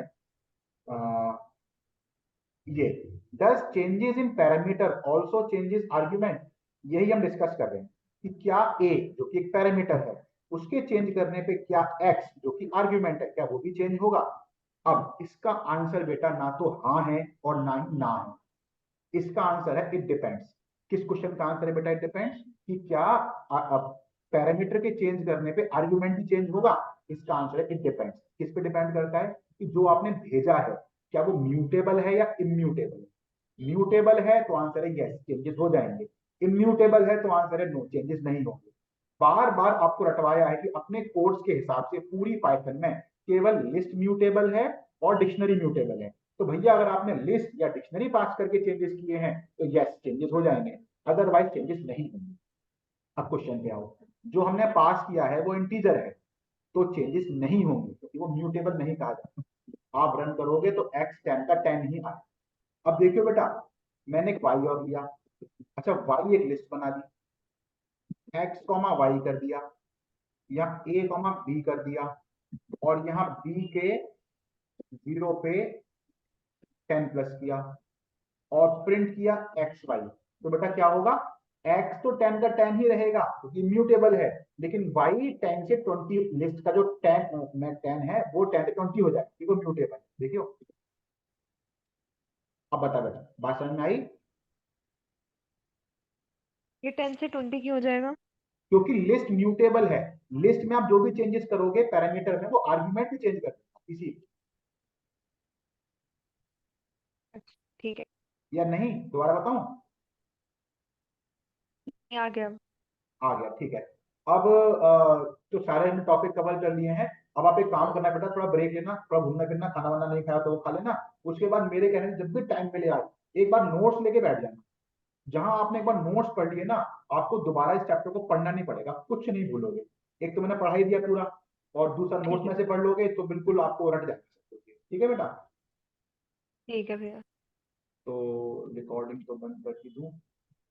ये does changes in parameter also changes argument, यही हम डिस्कस कर रहे हैं कि क्या ए जो कि एक पैरामीटर है उसके चेंज करने पे क्या एक्स जो कि आर्ग्यूमेंट है क्या वो भी चेंज होगा? अब इसका आंसर बेटा ना तो हाँ है और ना ही ना है। इसका आंसर है इट डिपेंड्स। किस क्वेश्चन का आंसर है बेटा इट डिपेंड्स? कि क्या पैरामीटर के चेंज करने पे आर्ग्यूमेंट भी चेंज होगा? इसका आंसर है इट डिपेंड्स। किस पे डिपेंड करता है? कि जो आपने भेजा है क्या वो म्यूटेबल है या इम्यूटेबल है। म्यूटेबल है तो आंसर है यस, चेंजेस हो जाएंगे। इम्यूटेबल है तो आंसर है नो, चेंजेस नहीं होंगे। बार बार आपको रटवाया है कि अपने कोर्स के हिसाब से पूरी पाइथन में केवल लिस्ट म्यूटेबल है और डिक्शनरी म्यूटेबल है। तो भैया अगर आपने लिस्ट या डिक्शनरी पास करके चेंजेस किए हैं तो यस चेंजेस हो जाएंगे, अदरवाइज चेंजेस नहीं होंगे। अब क्वेश्चन पे आओ, जो हमने पास किया है वो इंटीजर है तो चेंजेस नहीं होंगे क्योंकि वो म्यूटेबल नहीं कहा जाता। आप रन करोगे तो x 10 का 10 ही आए। अब देखियो बेटा, मैंने एक y और लिया, अच्छा y एक लिस्ट बना दी, x कॉमा y कर दिया, यहाँ a कॉमा b कर दिया, और यहाँ b के 0 पे 10 प्लस किया और प्रिंट किया एक्स वाई। तो बेटा क्या होगा, एक्स तो 10 का 10 ही रहेगा क्योंकि म्यूटेबल है, लेकिन वाई 10 से 20, लिस्ट का जो 10 में 10 है वो 10 से 20 हो जाए क्योंकि वो म्यूटेबल। देखियो अब बता बेटा, बात समझ में आई? ये 10 से 20 क्यों हो जाएगा? क्योंकि लिस्ट म्यूटेबल है, लिस्ट में आप जो भी चेंजेस करोगे पैरामीटर में वो आर्ग्यूमेंट भी चेंज करेगा इसी। अच्छा ठीक है। या नहीं, दोबारा बताऊं? ये आ गया। आ गया, ठीक है। अब तो सारे हमने टॉपिक कवर कर लिए हैं। अब आप एक काम करना बेटा, थोड़ा ब्रेक लेना, थोड़ा घूमना फिरना, खाना वाना नहीं खाया तो वो खा लेना। उसके बाद मेरे कहने से जब भी टाइम मिले आज एक बार नोट्स लेके बैठ जाना। जहां आपने एक बार नोट्स पढ़ लिए ना, आपको दोबारा इस चैप्टर को पढ़ना नहीं पड़ेगा, कुछ नहीं भूलोगे। एक तो मैंने पढ़ा ही दिया पूरा, और दूसरा नोट्स ठीक है। में से पढ़ लोगे तो बिल्कुल आपको रट जाएगा। ठीक है बेटा? ठीक है भैया। तो रिकॉर्डिंग तो बंद कर ही दूं।